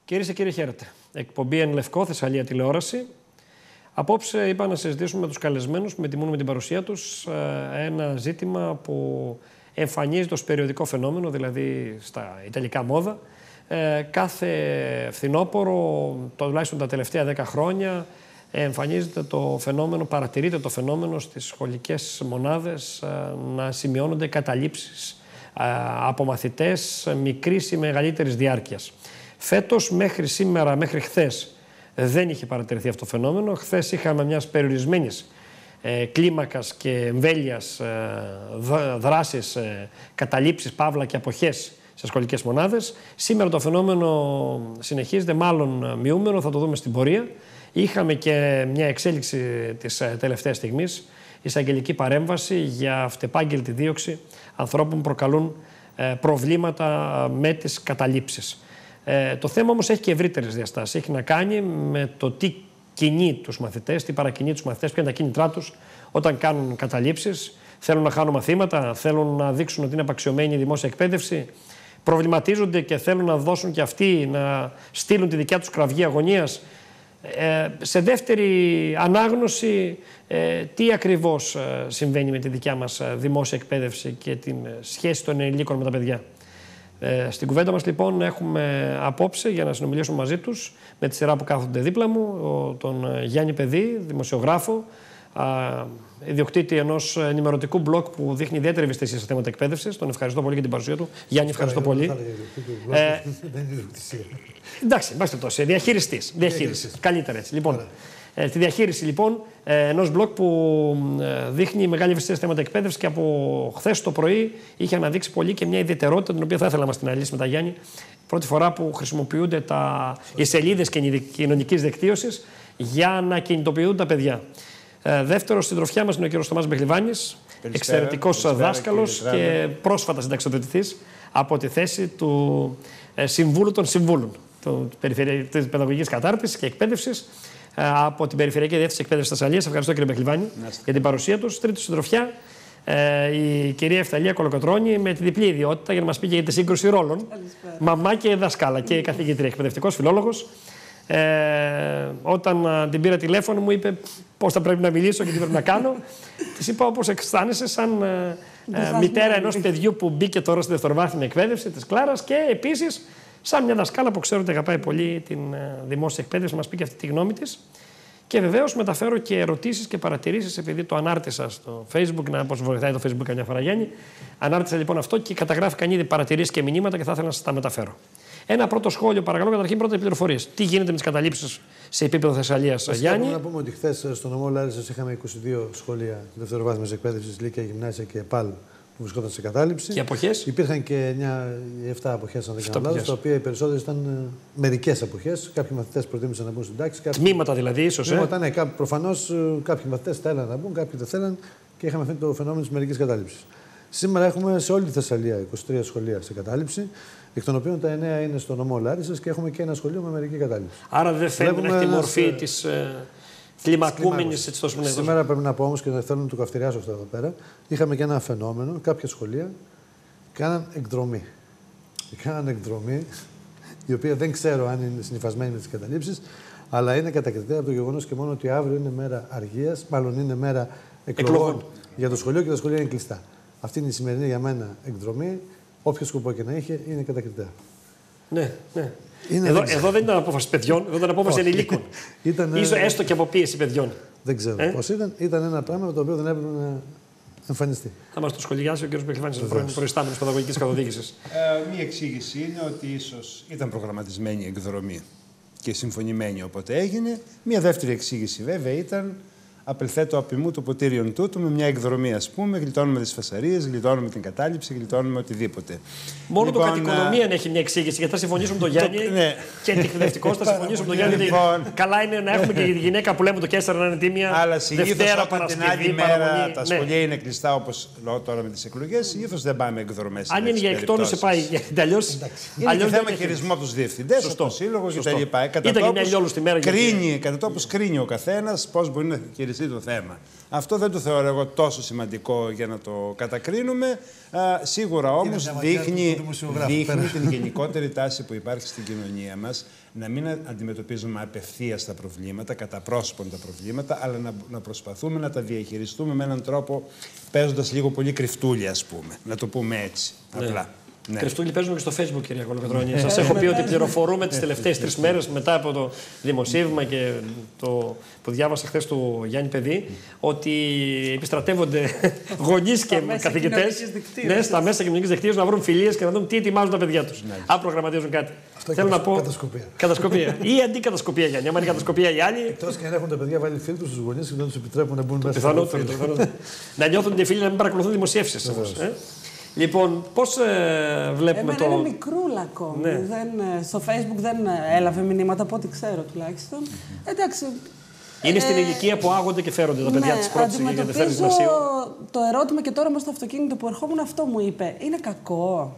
Κυρίες και κύριοι, χαίρετε. Εκπομπή Εν Λευκό, Θεσσαλία Τηλεόραση. Απόψε είπα να συζητήσουμε με τους καλεσμένους, με τιμούν με την παρουσία τους, ένα ζήτημα που εμφανίζεται ως περιοδικό φαινόμενο, δηλαδή στα ιταλικά μόδα. Κάθε φθινόπωρο, τουλάχιστον τα τελευταία 10 χρόνια, εμφανίζεται το φαινόμενο, παρατηρείται το φαινόμενο στις σχολικές μονάδες να σημειώνονται καταλήψεις από μαθητές μικρής ή μεγαλύτερης διάρκειας. Φέτος, μέχρι σήμερα, μέχρι χθες, δεν είχε παρατηρηθεί αυτό το φαινόμενο. Χθες είχαμε μιας περιορισμένης κλίμακας και εμβέλειας δράσεις, καταλήψεις, παύλα και αποχές σε σχολικές μονάδες. Σήμερα το φαινόμενο συνεχίζεται, μάλλον μειούμενο, θα το δούμε στην πορεία. Είχαμε και μια εξέλιξη της τελευταίας στιγμής, εισαγγελική παρέμβαση για αυτεπάγγελτη δίωξη ανθρώπων που προκαλούν προβλήματα με τις καταλήψεις. Το θέμα όμως έχει και ευρύτερες διαστάσεις. Έχει να κάνει με το τι κινεί τους μαθητές, τι παρακινεί τους μαθητές, ποια είναι τα κίνητρά τους όταν κάνουν καταλήψεις. Θέλουν να χάνουν μαθήματα, θέλουν να δείξουν ότι είναι απαξιωμένη η δημόσια εκπαίδευση. Προβληματίζονται και θέλουν να δώσουν και αυτοί, να στείλουν τη δικιά τους κραυγή αγωνίας. Σε δεύτερη ανάγνωση, τι ακριβώς συμβαίνει με τη δικιά μας δημόσια εκπαίδευση και την σχέση των ενηλίκων με τα παιδιά. Στην κουβέντα μας λοιπόν έχουμε απόψε για να συνομιλήσουμε μαζί τους με τη σειρά που κάθονται δίπλα μου τον Γιάννη Παιδί, δημοσιογράφο, ιδιοκτήτη ενός ενημερωτικού blog που δείχνει ιδιαίτερη ευαισθησία σε θέματα εκπαίδευσης. Τον ευχαριστώ πολύ για την παρουσία του. Γιάννη, ευχαριστώ πολύ. Εντάξει, είμαστε τόσο. Διαχειριστής. Καλύτερα έτσι. Λοιπόν, τη διαχείριση λοιπόν ενός blog που δείχνει μεγάλη ευαισθησία σε θέματα εκπαίδευσης και από χθες το πρωί είχε αναδείξει πολύ και μια ιδιαιτερότητα την οποία θα ήθελα να μας την αναλύσει με τα Γιάννη. Πρώτη φορά που χρησιμοποιούνται οι σελίδες κοινωνικής δικτύωσης για να κινητοποιούν τα παιδιά. Δεύτερο, στην τροφιά μας είναι ο κ. Θωμάς Μπεχλιβάνης, εξαιρετικός δάσκαλος και πρόσφατα συνταξιοδοτηθής από τη θέση του Συμβούλου των Συμβούλων της Παιδαγωγικής Κατάρτισης και Εκπαίδευσης από την Περιφερειακή Διεύθυνση Εκπαίδευσης Θεσσαλίας. Ευχαριστώ κύριε Μπεχλιβάνη για την παρουσία του. Τρίτο στην τροφιά, η κυρία Ευθαλία Κολοκοτρώνη με τη διπλή ιδιότητα για να μας πει και για τη σύγκρουση ρόλων. Μαμά και δασκάλα και καθηγήτρια, εκπαιδευτικός, φιλόλογος. Όταν την πήρα τηλέφωνο μου είπε πώς θα πρέπει να μιλήσω και τι πρέπει να κάνω. Της είπα όπως αισθάνεσαι σαν μητέρα ενός παιδιού που μπήκε τώρα στη δευτεροβάθμια εκπαίδευση της Κλάρας και επίσης σαν μια δασκάλα που ξέρω ότι αγαπάει πολύ την δημόσια εκπαίδευση, μας πει και αυτή τη γνώμη της. Και βεβαίως μεταφέρω και ερωτήσεις και παρατηρήσεις, επειδή το ανάρτησα στο Facebook, να πώς βοηθάει το Facebook καμιά φορά Γιάννη. Ανάρτησα λοιπόν αυτό και καταγράφηκαν ήδη παρατηρήσεις και μηνύματα και θα ήθελα να σας τα μεταφέρω. Ένα πρώτο σχόλιο, παρακαλώ, καταρχήν πρώτα οι πληροφορίες. Τι γίνεται με τις καταλήψεις σε επίπεδο Θεσσαλίας, Γιάννη? Μπορούμε να πούμε ότι χθες στο νομό Λάρισσας είχαμε 22 σχολεία δευτεροβάθμιας εκπαίδευσης, λύκεια, γυμνάσια και ΕΠΑΛ που βρισκόταν σε κατάληψη. Και αποχές? Υπήρχαν και 7 αποχές, αν δεν κάνω λάθος, τα οποία οι περισσότερες ήταν μερικές αποχές. Κάποιοι μαθητές προτίμησαν να μπουν στην τάξη. Τμήματα δηλαδή, ίσως. Τμήματα, ναι, προφανώς κάποιοι μαθητές θέλαν να μπουν, κάποιοι δεν θέλαν και είχαμε αυτό το φαινόμενο της μερικής κατάληψης. Σήμερα έχουμε σε όλη τη Θεσσαλία 23 σχολεία σε κατάληψη, εκ των οποίων τα 9 είναι στο νομό Λάρισσας και έχουμε και ένα σχολείο με μερική κατάληψη. Άρα δεν φαίνεται να έχει τη μορφή της κλιμακούμενης έτσι τόσο. Σήμερα πρέπει να πω όμως και θέλω να το καυτηριάσω αυτό εδώ πέρα. Είχαμε και ένα φαινόμενο, κάποια σχολεία κάναν εκδρομή. Κάναν εκδρομή, η οποία δεν ξέρω αν είναι συνυφασμένη με τις καταλήψεις, αλλά είναι κατακριτέα από το γεγονός και μόνο ότι αύριο είναι μέρα αργίας, μάλλον είναι μέρα εκλογών για το σχολείο και τα σχολεία είναι κλειστά. Αυτή είναι η σημερινή για μένα εκδρομή. Όποιο σκοπό και να είχε, είναι κατακριτέα. Ναι, ναι. Εδώ δεν ήταν απόφαση παιδιών, εδώ ήταν απόφαση ενηλίκων. Ίσως έστω και από πίεση παιδιών. Δεν ξέρω πώς ήταν. Ήταν ένα πράγμα το οποίο δεν έπρεπε να εμφανιστεί. Θα μας το σχολιάσει ο κ. Μπεχλιβάνης, ο πρώην προϊστάμενος παιδαγωγικής καθοδήγησης. Μία εξήγηση είναι ότι ίσως ήταν προγραμματισμένη η εκδρομή και συμφωνημένη όποτε έγινε. Μία δεύτερη εξήγηση βέβαια ήταν απελθέτω απειμού το ποτήριον τούτου με μια εκδρομή, ας πούμε. Γλιτώνουμε τις φασαρίες, γλιτώνουμε την κατάληψη, γλιτώνουμε οτιδήποτε. Μόνο λοιπόν, το κατοικονομία έχει μια εξήγηση. Γιατί θα συμφωνήσουμε με τον Γιάννη ναι. Και εκπαιδευτικός θα συμφωνήσουμε με τον Γιάννη. Καλά είναι να έχουμε και τη γυναίκα που λέμε το Κέσταρα να είναι τίμια. Αλλά συνήθως όταν την άλλη μέρα τα σχολεία είναι κλειστά, όπως λέω τώρα με τις εκλογές, συνήθως δεν πάμε εκδρομές. Αν είναι για εκτόνωση πάει. Αλλιώς είναι θέμα χειρισμού από τους διευθυντές, από τον σύλλογο κτλ. Κατά τόπους κρίνει ο καθένας πώς μπορεί να χειριστεί διαχειριστεί το θέμα. Αυτό δεν το θεωρώ εγώ τόσο σημαντικό για να το κατακρίνουμε. Σίγουρα όμως δείχνει την γενικότερη τάση που υπάρχει στην κοινωνία μας να μην αντιμετωπίζουμε απευθείας τα προβλήματα, κατά πρόσωπον τα προβλήματα, αλλά να προσπαθούμε να τα διαχειριστούμε με έναν τρόπο παίζοντας λίγο πολύ κρυφτούλια, ας πούμε. Να το πούμε έτσι, απλά. Ναι. Κρυφτούλη παίζουμε και στο Facebook, κυρία Κολοκοτρώνη. Σας έχω πει ότι πληροφορούμε τις τελευταίες 3 μέρες μετά από το δημοσίευμα και το που διάβασα χθες του Γιάννη Παιδί, ότι επιστρατεύονται γονείς και καθηγητές στα μέσα κοινωνικής δικτύωσης να βρουν φιλίες και να δουν τι ετοιμάζουν τα παιδιά τους. Αν προγραμματίζουν κάτι. Θέλω να πω. Κατασκοπία. Ή αντικατασκοπία, Γιάννη. Αν είναι κατασκοπία οι άλλοι. Εκτός και αν έχουν τα παιδιά βάλει φίλτρους στους γονείς και δεν τους επιτρέπουν να μπουν μέσα. Πιθανότερο. Να νιώθουν ότι οι φίλοι να μην παρακολουθούν δημοσιεύσεις. Λοιπόν, πώς βλέπουμε το. Είναι μικρούλα ακόμη. Ναι. Στο Facebook δεν έλαβε μηνύματα από ό,τι ξέρω τουλάχιστον. Εντάξει. Είναι στην ηλικία που άγονται και φέρονται τα παιδιά της πρώτης και δεύτερης γυμνασίου. Το ερώτημα και τώρα όμως στο αυτοκίνητο που ερχόμουν αυτό μου είπε. Είναι κακό.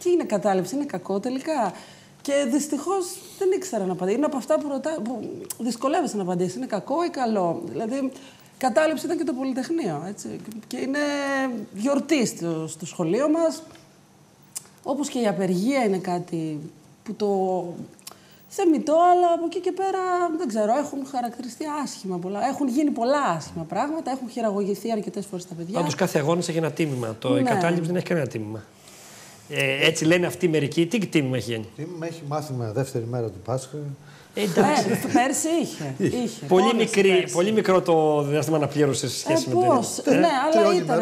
Τι είναι κατάληψη, είναι κακό τελικά. Και δυστυχώς δεν ήξερα να απαντήσω. Είναι από αυτά που δυσκολεύεσαι να απαντήσει. Είναι κακό ή καλό. Δηλαδή. Κατάληψη ήταν και το Πολυτεχνείο, έτσι. Και είναι γιορτή στο σχολείο μας. Όπως και η απεργία είναι κάτι που το θεμιτό, αλλά από εκεί και πέρα, δεν ξέρω, έχουν χαρακτηριστεί άσχημα πολλά. Έχουν γίνει πολλά άσχημα πράγματα, έχουν χειραγωγηθεί αρκετές φορές τα παιδιά. Πάντως κάθε αγώνας έχει ένα τίμημα. Η κατάληψη δεν έχει κανένα τίμημα. Έτσι λένε αυτοί μερικοί. Τι τίμημα έχει γίνει? Τίμημα έχει μάθημα δεύτερη μέρα του Πάσχα. Εντάξει. Πέρσι είχε. Πολύ μικρό το διάστημα αναπλήρωσης σε σχέση με την. Ναι, αλλά ήταν.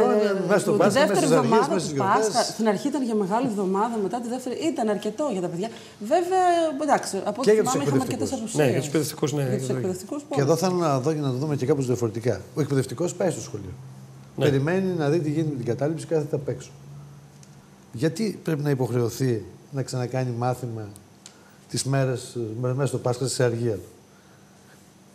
Τη δεύτερη εβδομάδα του Πάσχα. Στην αρχή ήταν για μεγάλη εβδομάδα, μετά τη δεύτερη. Ήταν αρκετό για τα παιδιά. Βέβαια, εντάξει, από ό,τι θυμάμαι είχαμε αρκετές απουσίες. Ναι, για τους εκπαιδευτικούς, ναι. Και εδώ θέλω να δω και να το δούμε και κάπως διαφορετικά. Ο εκπαιδευτικός πάει στο σχολείο. Περιμένει να δει τι γίνεται με την κατάληψη, κάθεται απ' έξω. Γιατί πρέπει να υποχρεωθεί να ξανακάνει μάθημα τις μέρες μέσα στο Πάσχα σε αργία του.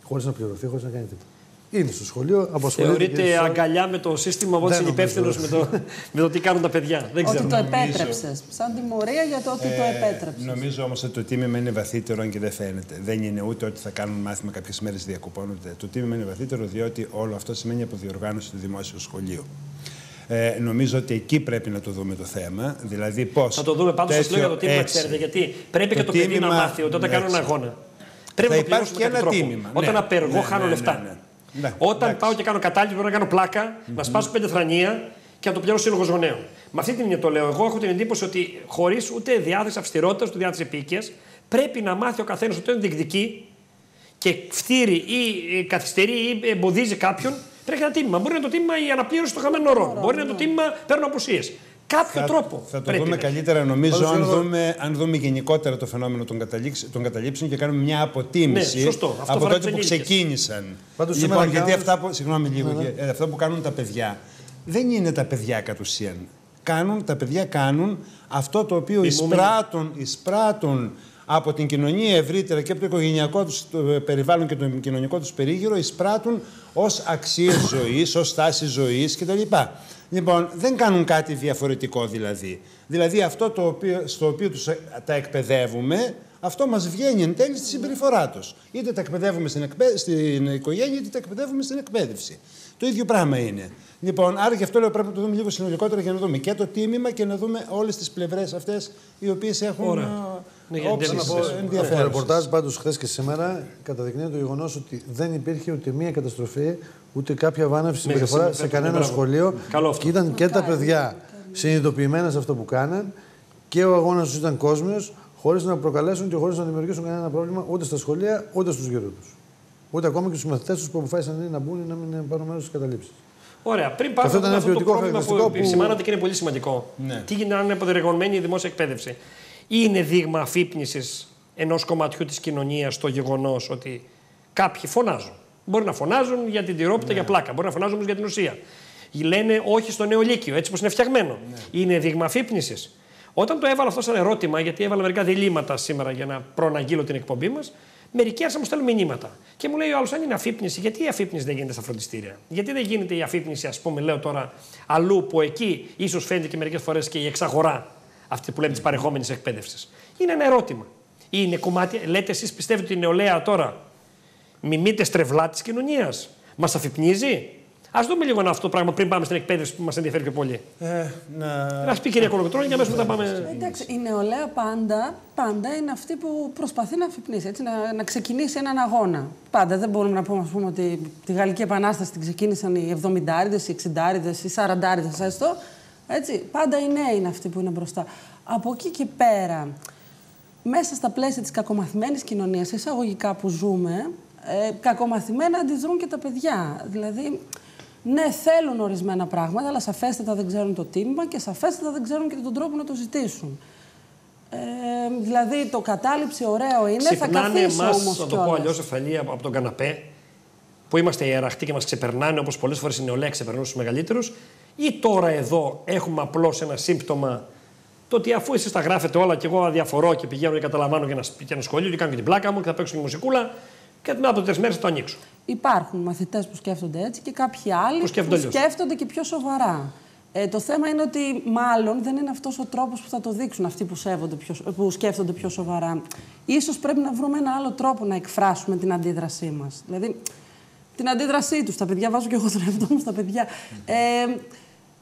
Χωρίς να πληρωθεί, χωρίς να κάνει τίποτα. Είναι στο σχολείο, απασχολείται. Θεωρείται αγκαλιά με το σύστημα, όπως είναι υπεύθυνος με το τι κάνουν τα παιδιά. Δεν ξέρω. Ότι το επέτρεψες. Σαν τιμωρία για το ότι το επέτρεψες. Νομίζω όμως ότι το τίμημα είναι βαθύτερο, αν και δεν φαίνεται. Δεν είναι ούτε ότι θα κάνουν μάθημα κάποιες μέρες διακοπών, ούτε. Το τίμημα είναι βαθύτερο, διότι όλο αυτό σημαίνει αποδιοργάνωση του δημόσιου σχολείου. Νομίζω ότι εκεί πρέπει να το δούμε το θέμα. Δηλαδή πώς. Θα το δούμε πάντως στο για το τίμημα, ξέρετε. Γιατί πρέπει και το παιδί να μάθει ότι όταν κάνω ένα αγώνα. Πρέπει να υπάρχει και ένα τίμημα. Όταν απεργώ, χάνω λεφτά. Όταν πάω και κάνω κατάληψη, μπορώ να κάνω πλάκα, να σπάσω 5 θρανία και να το πληρώσω σύλλογος γονέων. Με αυτή την έννοια το λέω. Εγώ έχω την εντύπωση ότι χωρίς ούτε διάθεση αυστηρότητας, ούτε διάθεση επίοικιας, πρέπει να μάθει ο καθένας ότι όταν διεκδικεί και φτύρει ή καθυστερεί ή εμποδίζει κάποιον. Πρέπει να είναι ένα τίμημα. Μπορεί να είναι το τίμημα η αναπλήρωση των χαμένων ωρών. Μπορεί να είναι το τίμημα παίρνω απουσίες. Κάποιο τρόπο. Θα το δούμε καλύτερα, νομίζω, αν δούμε γενικότερα το φαινόμενο των καταλήψεων και κάνουμε μια αποτίμηση από τότε που ξεκίνησαν. Λοιπόν, γιατί αυτά που κάνουν τα παιδιά δεν είναι τα παιδιά κατ' ουσίαν. Τα παιδιά κάνουν αυτό το οποίο εισπράττουν από την κοινωνία ευρύτερα και από το οικογενειακό τους περιβάλλον και το κοινωνικό τους περίγυρο, εισπράττουν ως αξίες ζωής, ως στάση ζωής κτλ. Λοιπόν, δεν κάνουν κάτι διαφορετικό δηλαδή. Δηλαδή αυτό στο οποίο τους τα εκπαιδεύουμε, αυτό μας βγαίνει εν τέλει στη συμπεριφορά τους. Είτε τα εκπαιδεύουμε στην οικογένεια, είτε τα εκπαιδεύουμε στην εκπαίδευση. Το ίδιο πράγμα είναι. Λοιπόν, άρα γι' αυτό λέω πρέπει να το δούμε λίγο συνολικότερα για να δούμε και το τίμημα και να δούμε όλες τις πλευρές αυτές οι οποίες έχουν ενδιαφέρον. Το ρεπορτάζ πάντως χθες και σήμερα καταδεικνύει το γεγονός ότι δεν υπήρχε ούτε μία καταστροφή, ούτε κάποια βάναυση συμπεριφορά σε κανένα σχολείο. Και ήταν και τα παιδιά συνειδητοποιημένα σε αυτό που κάναν και ο αγώνας τους ήταν κόσμιος, χωρίς να προκαλέσουν και χωρίς να δημιουργήσουν κανένα πρόβλημα ούτε στα σχολεία ούτε στους γύρω τους. Ούτε ακόμα και στους μαθητές τους που αποφάσισαν να μπουν ή να μην πάρουν μέρος στις καταλήψεις. Ωραία. Πριν πάμε σε αυτό το πρόβλημα που επισημάνατε και είναι πολύ σημαντικό. Ναι. Τι γίνεται αν είναι αποδερεγωμένη η δημόσια εκπαίδευση. Είναι δείγμα αφύπνισης ενός κομματιού της κοινωνίας το γεγονός ότι κάποιοι φωνάζουν. Μπορεί να φωνάζουν για την τυρόπιτα, για πλάκα. Μπορεί να φωνάζουν όμως για την ουσία. Λένε όχι στο νέο λύκειο, έτσι πως είναι φτιαγμένο. Είναι δείγμα αφύπνισης. Όταν το έβαλα αυτό σαν ερώτημα, γιατί έβαλα μερικά διλήμματα σήμερα για να προαναγγείλω την εκπομπή μας, μερικοί άρχισαν να μου στέλνουν μηνύματα. Και μου λέει ο άλλος, αν είναι αφύπνιση, γιατί η αφύπνιση δεν γίνεται στα φροντιστήρια? Γιατί δεν γίνεται η αφύπνιση, ας πούμε, λέω τώρα, αλλού που εκεί ίσως φαίνεται και μερικές φορές και η εξαγορά, αυτή που λέμε της παρεχόμενης εκπαίδευσης? Είναι ένα ερώτημα. Είναι κομμάτι, λέτε εσείς πιστεύετε ότι η νεολαία τώρα μιμείται στρεβλά της κοινωνίας? Μας αφυπνίζει. Ας δούμε λίγο αυτό το πράγμα πριν πάμε στην εκπαίδευση που μας ενδιαφέρει πιο πολύ. Ας πει η κυρία Κολοκοτρώνη και αμέσως μετά πάμε. Εντάξει, η νεολαία πάντα είναι αυτή που προσπαθεί να αφυπνίσει, έτσι, να ξεκινήσει έναν αγώνα. Πάντα δεν μπορούμε να πούμε, ας πούμε, ότι τη Γαλλική Επανάσταση την ξεκίνησαν οι 70'άδες, οι 60'άδες, οι 40'άδες, έστω. Έτσι, πάντα οι νέοι είναι αυτοί που είναι μπροστά. Από εκεί και πέρα, μέσα στα πλαίσια της κακομαθημένης κοινωνίας, εισαγωγικά που ζούμε, κακομαθημένα αντιδρούν και τα παιδιά. Δηλαδή, ναι, θέλουν ορισμένα πράγματα, αλλά σαφέστατα δεν ξέρουν το τίμημα και σαφέστατα δεν ξέρουν και τον τρόπο να το ζητήσουν. Δηλαδή, το κατάληψη ωραίο είναι, θα καθίσω όμως. Να το πω αλλιώς, Ευθαλία, από τον καναπέ, που είμαστε ιεραρχτοί και μας ξεπερνάνε, όπως πολλές φορές η νεολαία ξεπερνούν στους μεγαλύτερους, ή τώρα εδώ έχουμε απλώς ένα σύμπτωμα, το ότι αφού εσείς τα γράφετε όλα και εγώ αδιαφορώ και πηγαίνω και καταλαμβάνω και ένα σχολείο και κάνω και την πλάκα μου και θα παίξω και μουσικούλα, και μετά από 3 μέρες θα το ανοίξω. Υπάρχουν μαθητές που σκέφτονται έτσι και κάποιοι άλλοι που σκέφτονται και πιο σοβαρά. Το θέμα είναι ότι μάλλον δεν είναι αυτός ο τρόπος που θα το δείξουν αυτοί που σκέφτονται πιο σοβαρά. Ίσως πρέπει να βρούμε ένα άλλο τρόπο να εκφράσουμε την αντίδρασή μας. Δηλαδή, την αντίδρασή τους. Τα παιδιά, βάζω και εγώ τον εαυτό μου στα παιδιά.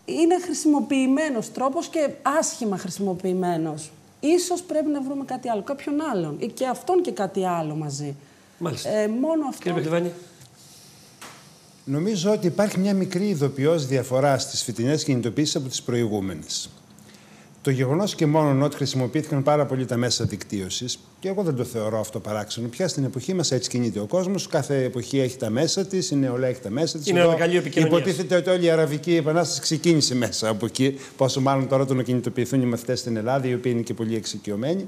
Είναι χρησιμοποιημένος τρόπος και άσχημα χρησιμοποιημένος. Ίσως πρέπει να βρούμε κάτι άλλο, κάποιον άλλον. Ή και αυτόν και κάτι άλλο μαζί. Μάλιστα. Μόνο αυτό. Κύριε Πεκλιβάνη. Νομίζω ότι υπάρχει μια μικρή ειδοποιώς διαφορά στις φετινές κινητοποιήσεις από τις προηγούμενες. Το γεγονός και μόνο ότι χρησιμοποιήθηκαν πάρα πολύ τα μέσα δικτύωσης, και εγώ δεν το θεωρώ αυτό παράξενο. Πια στην εποχή μας έτσι κινείται ο κόσμος. Κάθε εποχή έχει τα μέσα της, η νεολαία έχει τα μέσα της. Είναι ένα εργαλείο επικοινωνίας. Υποτίθεται ότι όλη η Αραβική Επανάσταση ξεκίνησε μέσα από εκεί. Πόσο μάλλον τώρα το να κινητοποιηθούν οι μαθητές στην Ελλάδα, οι οποίοι είναι και πολύ εξοικειωμένοι.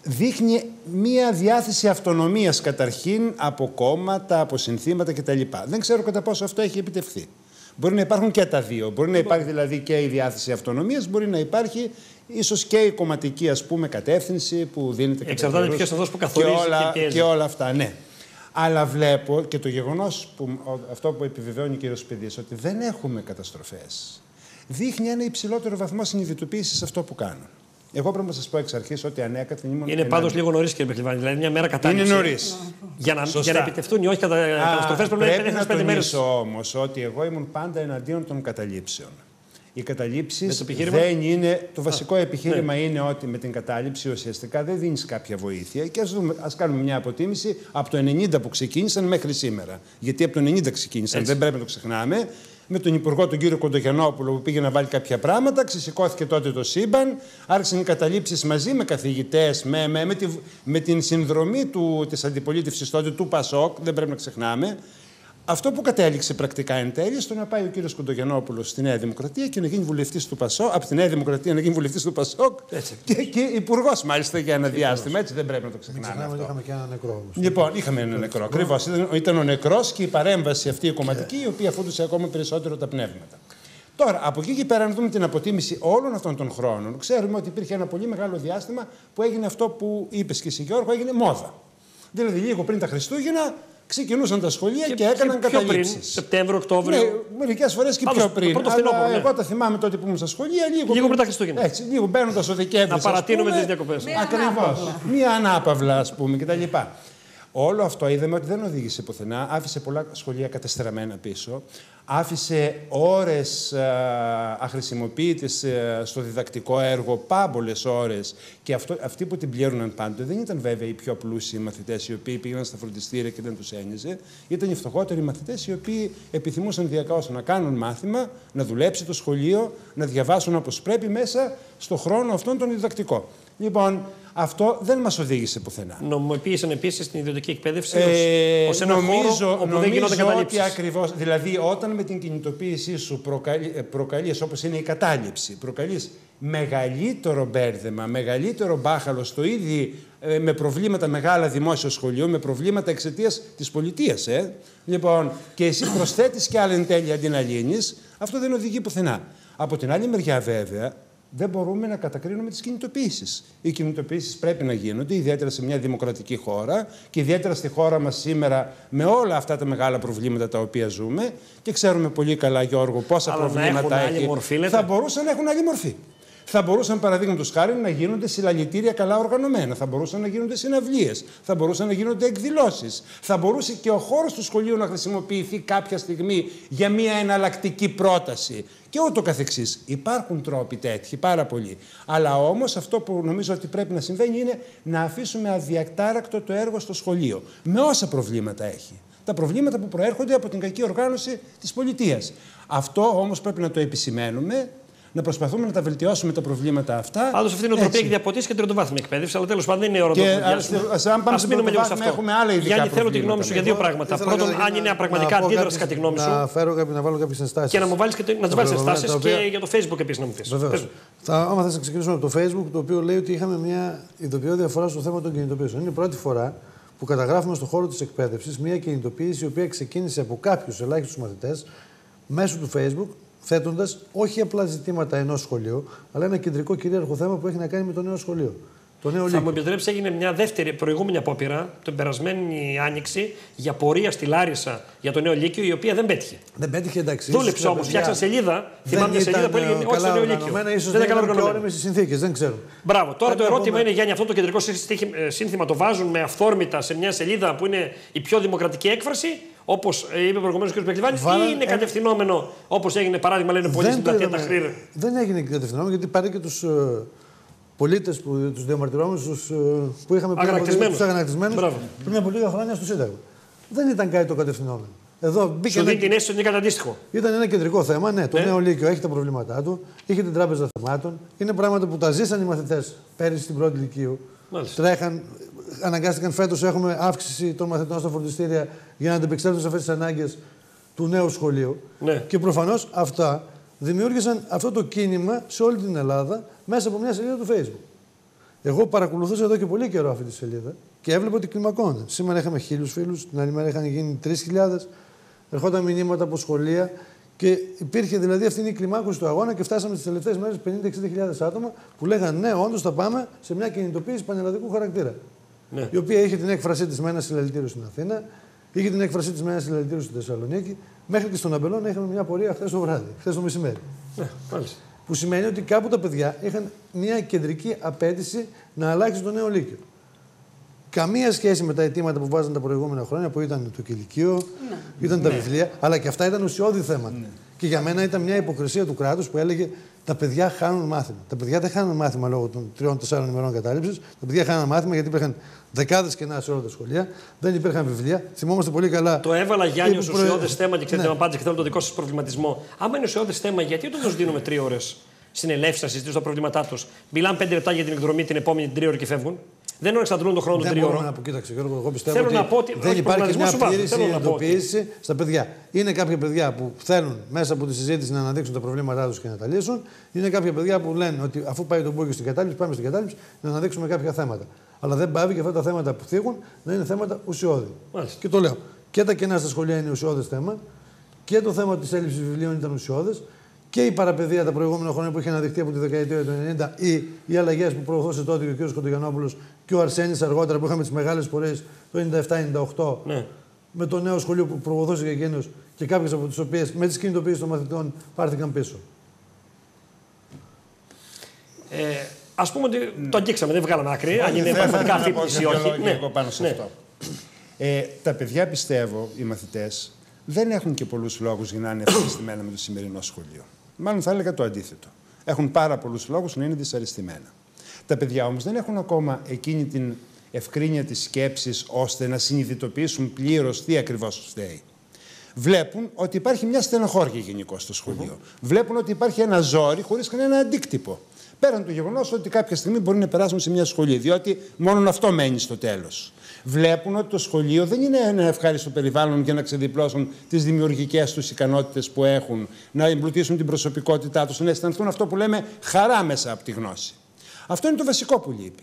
Δείχνει μία διάθεση αυτονομίας καταρχήν από κόμματα, από συνθήματα κτλ. Δεν ξέρω κατά πόσο αυτό έχει επιτευχθεί. Μπορεί να υπάρχουν και τα δύο. Μπορεί να υπάρχει δηλαδή και η διάθεση αυτονομίας, μπορεί να υπάρχει ίσως και η κομματική, ας πούμε, κατεύθυνση που δίνεται. Εξαρτάται ποιος είναι αυτός που καθορίζει και όλα αυτά, ναι. Αλλά βλέπω και το γεγονός, αυτό που επιβεβαιώνει ο κ. Σπεδής, ότι δεν έχουμε καταστροφές, δείχνει ένα υψηλότερο βαθμό συνειδητοποίησης σε αυτό που κάνουν. Εγώ πρέπει να σας πω εξ αρχής ότι ανέκαθεν ήμουν. Είναι πάντως λίγο νωρίς, κύριε Πεκλιβάνη. Δηλαδή, μια μέρα κατάληψη. Είναι νωρίς. Για να επιτευχθούν οι όχι καταστροφές πρέπει να είναι 5 μέρες. Όμως ότι εγώ ήμουν πάντα εναντίον των καταλήψεων. Οι καταλήψεις δεν είναι. Το βασικό επιχείρημα είναι ότι με την κατάληψη ουσιαστικά δεν δίνεις κάποια βοήθεια. Και ας κάνουμε μια αποτίμηση από το 90 που ξεκίνησαν μέχρι σήμερα. Γιατί από το 90 ξεκίνησαν, δεν πρέπει να το ξεχνάμε. Με τον Υπουργό, τον κύριο Κοντογιαννόπουλο, που πήγε να βάλει κάποια πράγματα, ξεσηκώθηκε τότε το σύμπαν, άρχισαν οι καταλήψεις μαζί με καθηγητές, με την συνδρομή της αντιπολίτευσης τότε του ΠΑΣΟΚ, δεν πρέπει να ξεχνάμε. Αυτό που κατέληξε πρακτικά εν τέλει στο να πάει ο κύριος Κοντογιαννόπουλος στη Νέα Δημοκρατία και να γίνει βουλευτής του ΠΑΣΟΚ, από τη Νέα Δημοκρατία να γίνει βουλευτής του ΠΑΣΟΚ και υπουργός μάλιστα για ένα διάστημα. Έτσι δεν πρέπει να το ξεχνάμε. Είχαμε και ένα νεκρό όμως. Λοιπόν, είχαμε ένα νεκρό. Ακριβώς. Ήταν ο νεκρός και η παρέμβαση αυτή η κομματική, η οποία φούντωσε ακόμα περισσότερο τα πνεύματα. Τώρα, από εκεί και πέρα, να δούμε την αποτίμηση όλων αυτών των χρόνων, ξέρουμε ότι υπήρχε ένα πολύ μεγάλο διάστημα που έγινε αυτό που είπες και εσύ, Γιώργο, έγινε μόδα. Δηλαδή, λίγο πριν τα Χριστούγεννα. Ξεκινούσαν τα σχολεία και έκαναν καταλήψεις. Σεπτέμβριο, Οκτώβριο. Ναι, μερικές φορές και πιο πριν. Αλλά εγώ τα θυμάμαι τότε που ήμουν στα σχολεία. Λίγο πριν τα Χριστούγεννα. Έτσι, λίγο μπαίνοντας ο Δεκέμβρης. Να παρατείνουμε τις διακοπές. Ακριβώς. Μία ανάπαυλα, ας πούμε, κτλ. Όλο αυτό είδαμε ότι δεν οδήγησε πουθενά. Άφησε πολλά σχολεία κατεστραμμένα πίσω. Άφησε ώρες αχρησιμοποιητές στο διδακτικό έργο, πάμπολες ώρες. Και αυτοί που την πλήρωναν πάντοτε δεν ήταν βέβαια οι πιο πλούσιοι μαθητές, οι οποίοι πήγαιναν στα φροντιστήρια και δεν τους ένοιαζε. Ήταν οι φτωχότεροι μαθητές, οι οποίοι επιθυμούσαν διακαώς να κάνουν μάθημα, να δουλέψει το σχολείο, να διαβάσουν όπως πρέπει μέσα στο χρόνο αυτόν τον διδακτικό. Λοιπόν, αυτό δεν μας οδήγησε πουθενά. Νομιμοποίησαν επίσης την ιδιωτική εκπαίδευση ως ένα χώρο όπου δεν γινόταν καταλήψεις. Ότι ακριβώς, δηλαδή όταν με την κινητοποίησή σου προκαλείς, όπως είναι η κατάληψη, προκαλείς μεγαλύτερο μπέρδεμα, μεγαλύτερο μπάχαλο στο ήδη με προβλήματα μεγάλα δημόσιο σχολείο, με προβλήματα εξαιτίας της πολιτείας. Λοιπόν, και εσύ προσθέτεις και άλλα εν τέλει αντί να λύνεις, αυτό δεν οδηγεί πουθενά. Από την άλλη μεριά βέβαια, δεν μπορούμε να κατακρίνουμε τις κινητοποιήσεις. Οι κινητοποιήσεις πρέπει να γίνονται, ιδιαίτερα σε μια δημοκρατική χώρα και ιδιαίτερα στη χώρα μας σήμερα με όλα αυτά τα μεγάλα προβλήματα τα οποία ζούμε και ξέρουμε πολύ καλά, Γιώργο, πόσα προβλήματα έχει. Άλλη μορφή, θα μπορούσαν να έχουν άλλη μορφή. Θα μπορούσαν, παραδείγματος χάρη, να γίνονται συλλαλητήρια καλά οργανωμένα. Θα μπορούσαν να γίνονται συναυλίες. Θα μπορούσαν να γίνονται εκδηλώσεις. Θα μπορούσε και ο χώρος του σχολείου να χρησιμοποιηθεί κάποια στιγμή για μια εναλλακτική πρόταση. Και ούτω καθεξής. Υπάρχουν τρόποι τέτοιοι, πάρα πολλοί. Αλλά όμως αυτό που νομίζω ότι πρέπει να συμβαίνει είναι να αφήσουμε αδιακτάρακτο το έργο στο σχολείο. Με όσα προβλήματα έχει. Τα προβλήματα που προέρχονται από την κακή οργάνωση της πολιτείας. Αυτό όμως πρέπει να το επισημαίνουμε, να προσπαθούμε να τα βελτιώσουμε τα προβλήματα αυτά. Πάντως αυτή η νοοτροπία έχει διαποτίσει και τριτοβάθμια εκπαίδευση, αλλά τέλος πάντων δεν είναι ώρα να ας μείνουμε λίγο σε αυτό. Έχουμε άλλα ειδικά. Γιάννη, θέλω τη γνώμη σου για δύο πράγματα. Πρώτον, αν είναι πραγματικά αντίδραση κατά τη γνώμη σου. Να βάλω κάποιες ενστάσεις. Και να μου βάλεις ενστάσεις και για το Facebook επίσης να μου πεις. Άμα θες να ξεκινήσουμε από το Facebook, το οποίο λέει ότι είχαμε μια ειδοποιώ διαφορά στο θέμα των κινητοποιήσεων. Είναι η πρώτη φορά που καταγράφουμε στον χώρο της εκπαίδευσης μια κινητοποίηση η οποία ξεκίνησε από κάποιους ελάχιστους μαθητές μέσω του Facebook, θέτοντας όχι απλά ζητήματα ενός σχολείου, αλλά ένα κεντρικό κυρίαρχο θέμα που έχει να κάνει με το νέο σχολείο. Θα μου επιτρέψει, έγινε μια δεύτερη προηγούμενη απόπειρα, την περασμένη Άνοιξη, για πορεία στη Λάρισα για το νέο Λύκειο, η οποία δεν πέτυχε. Δεν πέτυχε, εντάξει. Δούλεψε όμως, φτιάξαν σελίδα. Θυμάμαι μια σελίδα που έλεγε όχι στο νέο Λύκειο. Δεν ήταν καλά οργανωμένα. Συνθήκες, δεν ξέρω. Μπράβο. Τώρα το ερώτημα είναι, Γιάννη, αυτό το κεντρικό σύνθημα το βάζουν με αυθόρμητα σε μια σελίδα που είναι η πιο δημοκρατική έκφραση, όπως είπε προηγουμένως ο κ. Πεκλιβάνης, ή είναι κατευθυνόμενο, όπως έγινε παράδειγμα, λένε πολλοί στην πλατεία Ταχρήρ. Δεν έγινε κατευθυνόμενο, γιατί πάρει και τους πολίτες, τους διαμαρτυρόμενους που είχαμε πριν από τους αγανακτισμένους πριν από λίγα χρόνια στο Σύνταγμα. Δεν ήταν κάτι το κατευθυνόμενο. Σου δίνει την αίσθηση ότι είναι κάτι αντίστοιχο. Ήταν ένα κεντρικό θέμα. Ναι, το νέο Λύκειο έχει τα προβλήματά του, είχε την Τράπεζα Θεμάτων. Είναι πράγματα που τα ζήσαν οι μαθητές πέρυσι στην πρώτη Λυκείου. Τρέχαν, αναγκάστηκαν φέτος, έχουμε αύξηση των μαθητών στα φροντιστήρια για να αντεπεξέλθουν σε αυτές τις ανάγκες του νέου σχολείου. Ναι. Και προφανώς αυτά δημιούργησαν αυτό το κίνημα σε όλη την Ελλάδα μέσα από μια σελίδα του Facebook. Εγώ παρακολουθούσα εδώ και πολύ καιρό αυτή τη σελίδα και έβλεπα ότι κλιμακώνεται. Σήμερα είχαμε 1.000 φίλους, την άλλη μέρα είχαν γίνει 3.000. Ερχόταν μηνύματα από σχολεία και υπήρχε δηλαδή αυτή η κλιμάκωση του αγώνα και φτάσαμε στις τελευταίες μέρες 50-60.000 άτομα που λέγανε ναι, όντως θα πάμε σε μια κινητοποίηση πανελλαδικού χαρακτήρα. Ναι. Η οποία είχε την έκφρασή της με ένα συλλαλητήριο στην Αθήνα, είχε την έκφρασή της με ένα συλλαλητήριο στη Θεσσαλονίκη, μέχρι και στον Αμπελώνα είχαμε μια πορεία χθες το βράδυ, χθες το μεσημέρι. Ναι, που σημαίνει ότι κάπου τα παιδιά είχαν μια κεντρική απέτηση να αλλάξει το νέο Λύκειο. Καμία σχέση με τα αιτήματα που βάζαν τα προηγούμενα χρόνια που ήταν το κηλικείο, ήταν τα βιβλία, αλλά και αυτά ήταν ουσιώδη θέματα. Ναι. Και για μένα ήταν μια υποκρισία του κράτους που έλεγε τα παιδιά χάνουν μάθημα. Τα παιδιά δεν χάνουν μάθημα λόγω των 3-4 ημερών κατάληψης. Τα παιδιά χάνουν μάθημα γιατί υπήρχαν δεκάδες κενά σε όλα τα σχολεία, δεν υπήρχαν βιβλία. Θυμόμαστε πολύ καλά. Το έβαλα, Γιάννη, ως ουσιώδες θέμα και ξέρετε, απάντηση και θέλω το δικό σας προβληματισμό. Άμα είναι ουσιώδες θέμα, γιατί όταν τους δίνουμε 3 ώρες συνελεύσεις να συζητήσουν τα προβλήματά τους, μιλάνε 5 λεπτά για την εκδρομή την επόμενη 3 ώρες και φεύγουν. Δεν είναι εξαντλούν τον χρόνο των 3 ώρων. Κοίταξε, Γιώργο, εγώ πιστεύω ότι δεν υπάρχει μια πλήρη συνειδητοποίηση στα παιδιά. Είναι κάποια παιδιά που θέλουν μέσα από τη συζήτηση να αναδείξουν τα προβλήματά τους και να τα λύσουν. Είναι κάποια παιδιά που λένε ότι αφού πάει το μπούκι στην κατάληψη, πάμε στην κατάληψη να αναδείξουμε κάποια θέματα. Αλλά δεν πάβει και αυτά τα θέματα που θίγουν να είναι θέματα ουσιώδη. Μάλιστα. Και το λέω. Και τα κενά στα σχολεία είναι ουσιώδες θέμα. Και το θέμα της έλλειψης βιβλίων ήταν ουσιώδες. Και η παραπαιδεία τα προηγούμενα χρόνια που είχε αναδειχθεί από τη δεκαετία του 90 ή οι αλλαγές που προωθούσε τότε και ο κ. Κοντογιαννόπουλος και ο Αρσένης αργότερα που είχαμε τις μεγάλες πορείες το 97-98 ναι. Με το νέο σχολείο που προωθούσε και εκείνος και κάποιες από τις οποίες με τις κινητοποίησεις των μαθητών πάρθηκαν πίσω. Ας πούμε ότι το αγγίξαμε, δεν βγάλαμε άκρη, αν είναι πραγματικά αφύπνιση ή όχι. Ναι, πάνω σε αυτό. Τα παιδιά, πιστεύω, οι μαθητές, δεν έχουν και πολλούς λόγους για να είναι ευχαριστημένα με το σημερινό σχολείο. Μάλλον θα έλεγα το αντίθετο. Έχουν πάρα πολλούς λόγους να είναι δυσαρεστημένα. Τα παιδιά όμως δεν έχουν ακόμα εκείνη την ευκρίνεια της σκέψης ώστε να συνειδητοποιήσουν πλήρως τι ακριβώς φταίει. Βλέπουν ότι υπάρχει μια στενοχώρια γενικώς στο σχολείο. Βλέπουν ότι υπάρχει ένα ζόρι χωρίς κανένα αντίκτυπο. Πέραν του γεγονός ότι κάποια στιγμή μπορεί να περάσουν σε μια σχολή, διότι μόνο αυτό μένει στο τέλος. Βλέπουν ότι το σχολείο δεν είναι ένα ευχάριστο περιβάλλον για να ξεδιπλώσουν τις δημιουργικές τους ικανότητες που έχουν, να εμπλουτίσουν την προσωπικότητά τους, να αισθανθούν αυτό που λέμε χαρά μέσα από τη γνώση. Αυτό είναι το βασικό που λείπει.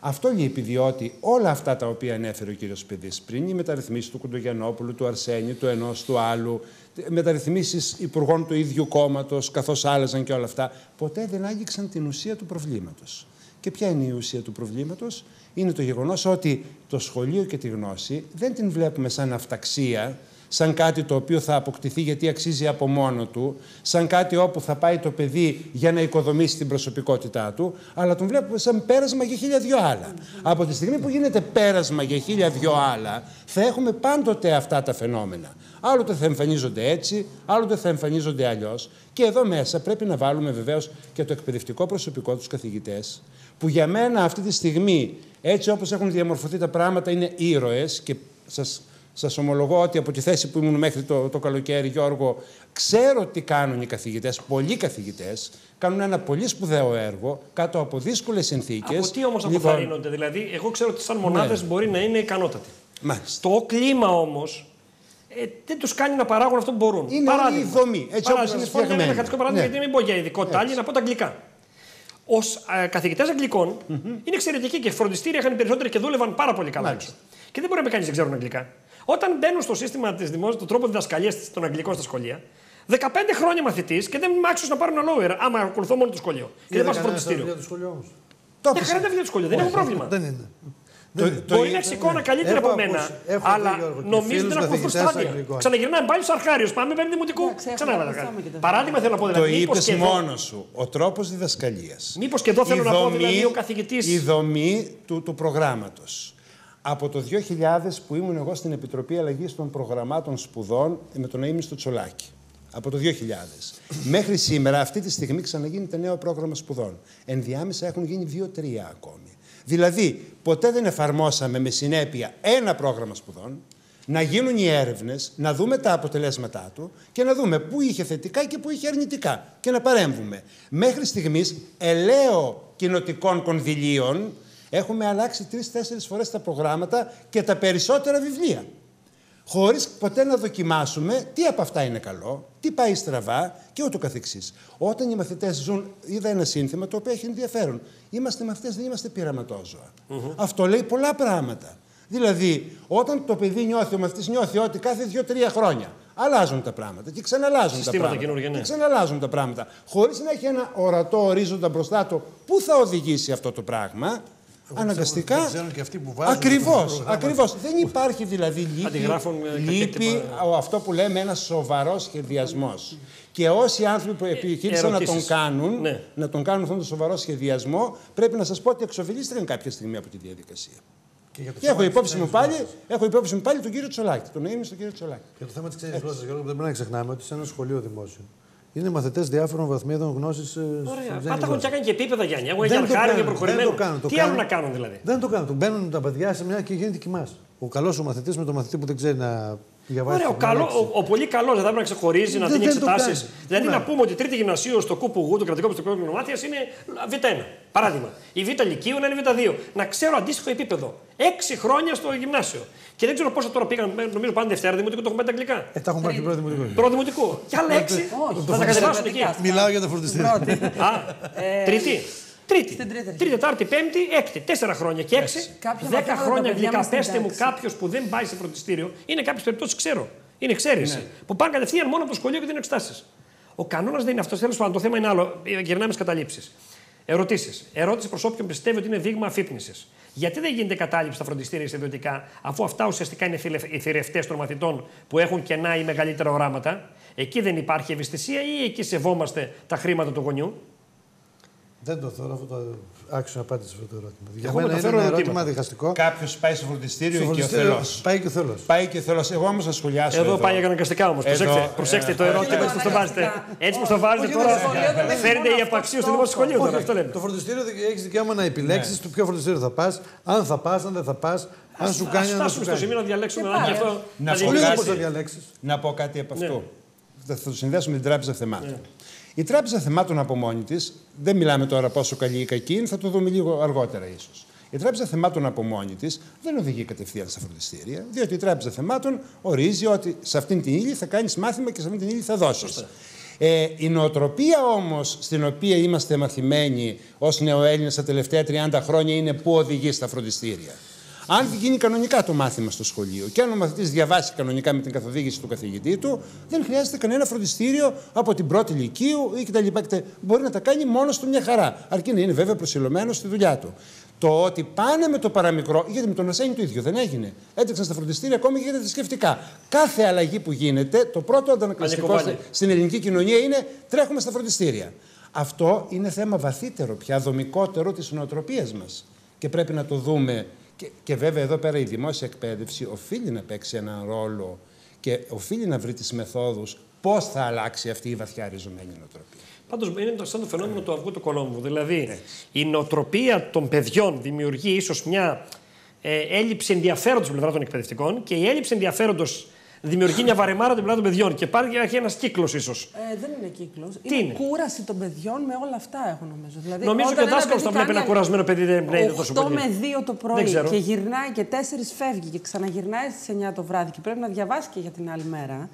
Αυτό λείπει διότι όλα αυτά τα οποία ανέφερε ο κύριος Παιδής πριν, οι μεταρρυθμίσεις του Κοντογιαννόπουλου, του Αρσένη, του ενός, του άλλου, μεταρρυθμίσεις υπουργών του ίδιου κόμματος, καθώς άλλαζαν και όλα αυτά, ποτέ δεν άγγιξαν την ουσία του προβλήματος. Και ποια είναι η ουσία του προβλήματος? Είναι το γεγονός ότι το σχολείο και τη γνώση δεν την βλέπουμε σαν αυταξία, σαν κάτι το οποίο θα αποκτηθεί γιατί αξίζει από μόνο του, σαν κάτι όπου θα πάει το παιδί για να οικοδομήσει την προσωπικότητά του, αλλά τον βλέπουμε σαν πέρασμα για 1002 άλλα. Από τη στιγμή που γίνεται πέρασμα για 1002 άλλα, θα έχουμε πάντοτε αυτά τα φαινόμενα. Άλλοτε θα εμφανίζονται έτσι, άλλοτε θα εμφανίζονται αλλιώς. Και εδώ μέσα πρέπει να βάλουμε βεβαίως και το εκπαιδευτικό προσωπικό, τους καθηγητές, που για μένα αυτή τη στιγμή, έτσι όπως έχουν διαμορφωθεί τα πράγματα, είναι ήρωες. Και σας ομολογώ ότι από τη θέση που ήμουν μέχρι το καλοκαίρι, Γιώργο, ξέρω τι κάνουν οι καθηγητές, πολλοί καθηγητές, κάνουν ένα πολύ σπουδαίο έργο κάτω από δύσκολες συνθήκες. Από τι όμως αποθαρρύνονται, δηλαδή, εγώ ξέρω ότι σαν μονάδες μπορεί να είναι ικανότατοι. Μάλιστα. Το κλίμα όμως δεν τους κάνει να παράγουν αυτό που μπορούν. Είναι η δομή, έτσι όπως είναι φτιαγμένη. Ένα χαρακτηριστικό παράδειγμα, γιατί μην πω για ειδικότητα άλλη, να πω τα αγγλικά. Ως καθηγητές αγγλικών είναι εξαιρετικοί και φροντιστήρια είχαν περισσότεροι και δούλευαν πάρα πολύ καλά έξω. Και δεν μπορεί να κανείς δεν ξέρουν αγγλικά. Όταν μπαίνουν στο σύστημα της δημόσιας, του τρόπου διδασκαλίας των αγγλικών στα σχολεία, 15 χρόνια μαθητής και δεν είμαι άξιος να πάρω ένα lower άμα ακολουθώ μόνο το σχολείο. Και δεν πάω στο φροντιστήριο. Για το σχολείο όμως. Για χαρά δεν βγαίνει το σχολείο, δεν έχω πρόβλημα. Δεν είναι. Μπορεί να σηκώνω καλύτερα από μένα, αλλά νομίζω δεν ακολουθούν στάδια. Ξαναγυρνάμε πάλι στου αρχάριου. Πάμε πέμπτη δημοτικού. Παράδειγμα θέλω να πω. Το είπες μόνος σου. Ο τρόπος διδασκαλίας. Μήπως και εδώ θέλω να πω δηλαδή ο καθηγητής. Η δομή του προγράμματος. Από το 2000 που ήμουν εγώ στην Επιτροπή Αλλαγής των Προγραμμάτων Σπουδών με τον Αείμνηστο Τσολάκη. Από το 2000. Μέχρι σήμερα, αυτή τη στιγμή, ξαναγίνεται νέο πρόγραμμα σπουδών. Ενδιάμεσα έχουν γίνει 2-3 ακόμη. Δηλαδή, ποτέ δεν εφαρμόσαμε με συνέπεια ένα πρόγραμμα σπουδών, να γίνουν οι έρευνες, να δούμε τα αποτελέσματά του και να δούμε πού είχε θετικά και πού είχε αρνητικά και να παρέμβουμε. Μέχρι στιγμής, ελαίο κοινοτικών κονδυλίων, έχουμε αλλάξει 3-4 φορές τα προγράμματα και τα περισσότερα βιβλία. Χωρίς ποτέ να δοκιμάσουμε τι από αυτά είναι καλό, τι πάει στραβά και ούτω καθεξής. Όταν οι μαθητές ζουν, είδα ένα σύνθημα το οποίο έχει ενδιαφέρον. Είμαστε μαθητές, δεν είμαστε πειραματόζωα. Αυτό λέει πολλά πράγματα. Δηλαδή, όταν το παιδί νιώθει, ο μαθητής νιώθει ότι κάθε 2-3 χρόνια αλλάζουν τα πράγματα και ξαναλλάζουν τα πράγματα. Και ξαναλλάζουν τα πράγματα. Χωρίς να έχει ένα ορατό ορίζοντα μπροστά του, πού θα οδηγήσει αυτό το πράγμα. Αναγκαστικά. Ακριβώς. Δεν υπάρχει δηλαδή λύπη αυτό που λέμε ένα σοβαρό σχεδιασμός. Και όσοι άνθρωποι που επιχείρησαν να τον κάνουν αυτόν τον σοβαρό σχεδιασμό, πρέπει να σας πω ότι εξοφελίστηκαν κάποια στιγμή από τη διαδικασία. Και έχω υπόψη μου πάλι τον κύριο Τσολάκη, τον Αείμνηστο στον κύριο Τσολάκη. Για το θέμα της ξένης γλώσσας, Γιώργο, δεν πρέπει να ξεχνάμε ότι σε ένα σχολείο δημόσιο είναι μαθητές διάφορων βαθμίδων γνώσης. Πάτα έχουν και έκανε και επίπεδα, Γιάννη. Εγώ για χάρη και προχωρημένο. Τι άλλο να κάνουν δηλαδή. Δεν το κάνουν. Μπαίνουν τα παιδιά σε μια και γίνεται κοιμάς. Ο καλός ο μαθητής με τον μαθητή που δεν ξέρει να διαβάσει. Ο πολύ καλός δεν θα πρέπει να ξεχωρίζει, να δίνει εξετάσεις. Δηλαδή να πούμε ότι η τρίτη γυμνασίου στο ΚΠΓ, το κρατικό πιστοποιητικό γνωμάτιας, είναι Β1. Παράδειγμα. Η Β Λυκείου να είναι Β2. Να ξέρω αντίστοιχο επίπεδο. 6 χρόνια στο γυμνάσιο. Και δεν ξέρω πόσα τώρα πήγαν, νομίζω πάνε Δευτέρα Δημοτικού, το έχουμε πάει τα αγγλικά. Τα έχουν πάρει και πρώτο Δημοτικό. Πρώτο Δημοτικό. Και άλλα 6. Θα τα κατεβάσουν εκεί. Μιλάω για το φροντιστήριο. Τρίτη, Τετάρτη, Πέμπτη, Έκτη. 4 χρόνια και 6. 10 χρόνια αγγλικά. Πέστε μου κάποιο που δεν πάει σε φροντιστήριο, είναι κάποιε περιπτώσει ξέρω. Είναι εξαίρεση. Που πάνε κατευθείαν μόνο από το σχολείο και δίνουν εξετάσεις. Ο κανόνας δεν είναι αυτό. Τέλος πάντων, το θέμα είναι άλλο. Γυρνάμε στις καταλήψεις. Ερωτήσεις. Ερώτηση προς όποιον πιστεύει ότι είναι δείγμα αφύπνισης. Γιατί δεν γίνεται κατάληψη στα φροντιστήρια στα ιδιωτικά, αφού αυτά ουσιαστικά είναι οι θηρευτές των μαθητών που έχουν κενά ή μεγαλύτερα οράματα? Εκεί δεν υπάρχει ευαισθησία ή εκεί σεβόμαστε τα χρήματα του γονιού? Δεν το θεωρώ αυτό το άξιο απάντηση αυτό το ερώτημα. Για μένα είναι ένα ερώτημα διχαστικό. Κάποιος πάει στο φροντιστήριο και ο θελός. Πάει και ο θελός. Εγώ όμως θα σχολιάσω. Εδώ πάει αναγκαστικά όμως. Προσέξτε το ερώτημα έτσι που το βάζετε. Έτσι που το βάζετε τώρα. Φέρνετε η απαξίωση στο δημόσιο σχολείο τώρα. Αυτό λέμε. Το φροντιστήριο έχει δικαίωμα να επιλέξει το ποιο φροντιστήριο θα πα, αν θα πα, αν δεν θα πα. Αν σου κάνει, αν στο σημείο να διαλέξουμε να πω κάτι από αυτό. Θα το συνδέσουμε με την Τράπεζα Θεμάτων. Η Τράπεζα Θεμάτων από μόνη της, δεν μιλάμε τώρα πόσο καλή ή κακή είναι, θα το δούμε λίγο αργότερα ίσως. Η Τράπεζα Θεμάτων από μόνη της δεν οδηγεί κατευθείαν στα φροντιστήρια, διότι η Τράπεζα Θεμάτων ορίζει ότι σε αυτήν την ύλη θα κάνεις μάθημα και σε αυτήν την ύλη θα δώσεις. Η νοοτροπία όμως στην οποία είμαστε μαθημένοι ως νεοέλληνες τα τελευταία 30 χρόνια είναι που οδηγεί στα φροντιστήρια. Αν γίνει κανονικά το μάθημα στο σχολείο και αν ο μαθητής διαβάσει κανονικά με την καθοδήγηση του καθηγητή του, δεν χρειάζεται κανένα φροντιστήριο από την πρώτη Λυκείου ή κτλ. Μπορεί να τα κάνει μόνος του μια χαρά, αρκεί να είναι βέβαια προσιλωμένος στη δουλειά του. Το ότι πάνε με το παραμικρό, γιατί με τον Αρσένη το ίδιο δεν έγινε. Έτρεξαν στα φροντιστήρια ακόμη και για τα θρησκευτικά. Κάθε αλλαγή που γίνεται, το πρώτο αντανακλαστικό στην ελληνική κοινωνία είναι τρέχουμε στα φροντιστήρια. Αυτό είναι θέμα βαθύτερο πια, δομικότερο της νοοτροπίας μας. Και πρέπει να το δούμε. Και βέβαια εδώ πέρα η δημόσια εκπαίδευση οφείλει να παίξει έναν ρόλο και οφείλει να βρει τις μεθόδους πώς θα αλλάξει αυτή η βαθιά ριζωμένη νοοτροπία. Πάντως είναι σαν το φαινόμενο του αυγού του κολόμβου. Δηλαδή, η νοοτροπία των παιδιών δημιουργεί ίσως μια έλλειψη ενδιαφέροντος στην πλευρά των εκπαιδευτικών και η έλλειψη ενδιαφέροντος δημιουργεί μια βαρεμάρα την πλευρά των παιδιών και υπάρχει ένας κύκλος ίσως. Δεν είναι κύκλος. Είναι κούραση των παιδιών με όλα αυτά, έχω νομίζω. Δηλαδή, νομίζω και ο δάσκαλος θα βλέπει ένα κουρασμένο παιδί, δεν εμπνέεται τόσο πολύ. 8 με 2 το πρωί και γυρνάει και 4 φεύγει και ξαναγυρνάει στις 9 το βράδυ και πρέπει να διαβάσει και για την άλλη μέρα.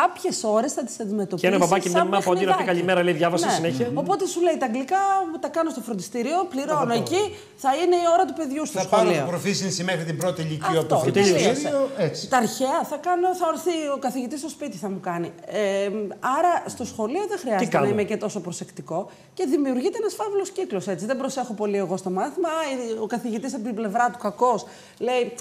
Κάποιες ώρες θα τις αντιμετωπίσει. Και ένα μπαμπάκι με μια μάνα που αντί να πει καλημέρα λέει διάβασε συνέχεια. Οπότε σου λέει τα αγγλικά τα κάνω στο φροντιστήριο, πληρώνω εκεί, θα είναι η ώρα του παιδιού στο σχολείο. Θα πάρω το proficiency μέχρι την πρώτη ηλικία από το φροντιστήριο. Τα αρχαία θα έρθει ο καθηγητής στο σπίτι, θα μου κάνει. Άρα στο σχολείο δεν χρειάζεται να είμαι και τόσο προσεκτικό και δημιουργείται ένας φαύλος κύκλος. Δεν προσέχω πολύ εγώ στο μάθημα. Ο καθηγητής από την πλευρά του κακός λέει.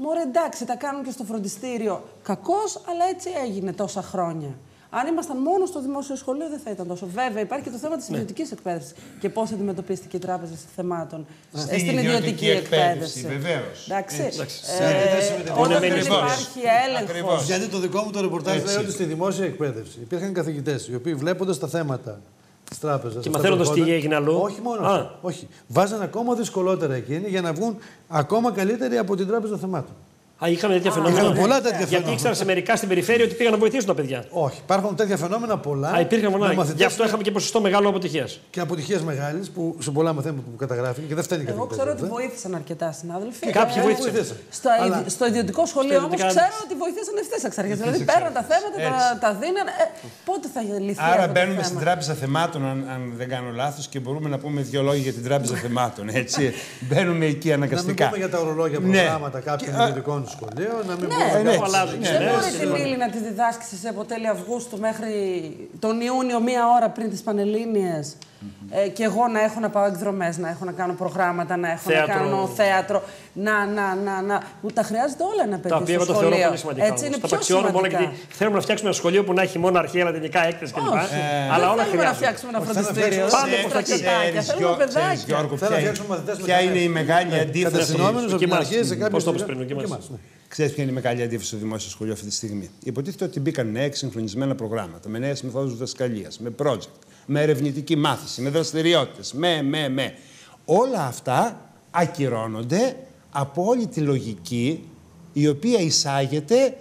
Μωρέ, εντάξει, τα κάνουν και στο φροντιστήριο. Κακώς, αλλά έτσι έγινε τόσα χρόνια. Αν ήμασταν μόνο στο δημόσιο σχολείο, δεν θα ήταν τόσο. Βέβαια, υπάρχει και το θέμα της ιδιωτικής εκπαίδευσης και πώς αντιμετωπίστηκε η Τράπεζα Θεμάτων στην ιδιωτική εκπαίδευση. Βεβαίως. Εντάξει. Όταν δεν υπάρχει έλεγχος. Γιατί το δικό μου το ρεπορτάζ λέει ότι στη δημόσια εκπαίδευση υπήρχαν καθηγητές οι οποίοι βλέποντας τα θέματα της τράπεζας. Και μαθαίνοντας τι έγινε αλλού. Όχι μόνο αυτό. Όχι. Βάζαν ακόμα δυσκολότερα εκείνοι για να βγουν ακόμα καλύτεροι από την Τράπεζα Θεμάτων. Είχαμε τέτοια φαινόμενα. Είχαμε πολλά τέτοια φαινόμενα. Γιατί ήξεραν σε μερικά στην περιφέρεια ότι πήγαν να βοηθήσουν τα παιδιά. Όχι. Υπάρχουν τέτοια φαινόμενα πολλά. Υπήρχαν πολλά. Γι' αυτό είχαμε και ποσοστό μεγάλο αποτυχίας. Και αποτυχίες μεγάλες που σε πολλά μαθήματα που καταγράφηκε και δεν φταίνει καθόλου. Εγώ ξέρω ότι βοήθησαν αρκετά συνάδελφοι. Κάποιοι βοήθησαν. Στο ιδιωτικό σχολείο όμως ξέρω ότι βοήθησαν ευθύς εξ αρχής. Δηλαδή παίρναν τα θέματα, τα δίνανε. Πότε θα λυθεί. Άρα μπαίνουμε στην Τράπεζα Θεμάτων, αν δεν κάνω λάθος, και μπορούμε να πούμε δύο λόγια για την Τράπεζα Θεμάτων. Μπαίνουμε εκεί αναγκαστικά. Να πούμε για τα ορολόγια προγράμματα κάποιων ιδιωτικών σχολείων. Δεν μπορεί την ύλη να τη διδάσκει από τέλη Αυγούστου μέχρι τον Ιούνιο, μία ώρα πριν τις Πανελλήνιες. Και εγώ να έχω να πάω εκδρομές, να έχω να κάνω προγράμματα, να έχω να κάνω θέατρο. Τα χρειάζεται όλα ένα παιδί. Τα οποία εγώ το θεωρώ πολύ σημαντικά. Έτσι είναι πιο σημαντικά. Θέλουμε να φτιάξουμε ένα σχολείο που να έχει μόνο αρχαία λατινικά έκθεση κλπ. Αλλά όλα θέλουμε να φτιάξουμε ένα φροντιστήριο. Πάμε προς τα εκεί. Θέλουμε παιδάκια. Ποια είναι η μεγάλη αντίθεση. Πώς το είπες πριν, Ξέρεις ποια είναι η μεγάλη αντίθεση στο δημόσιο σχολείο αυτή τη στιγμή. Υποτίθεται ότι μπήκαν νέα εξυγχρονισμένα προγράμματα, με νέες μεθόδους διδασκαλίας, με project, με ερευνητική μάθηση, με δραστηριότητες, με. Όλα αυτά ακυρώνονται από όλη τη λογική η οποία εισάγεται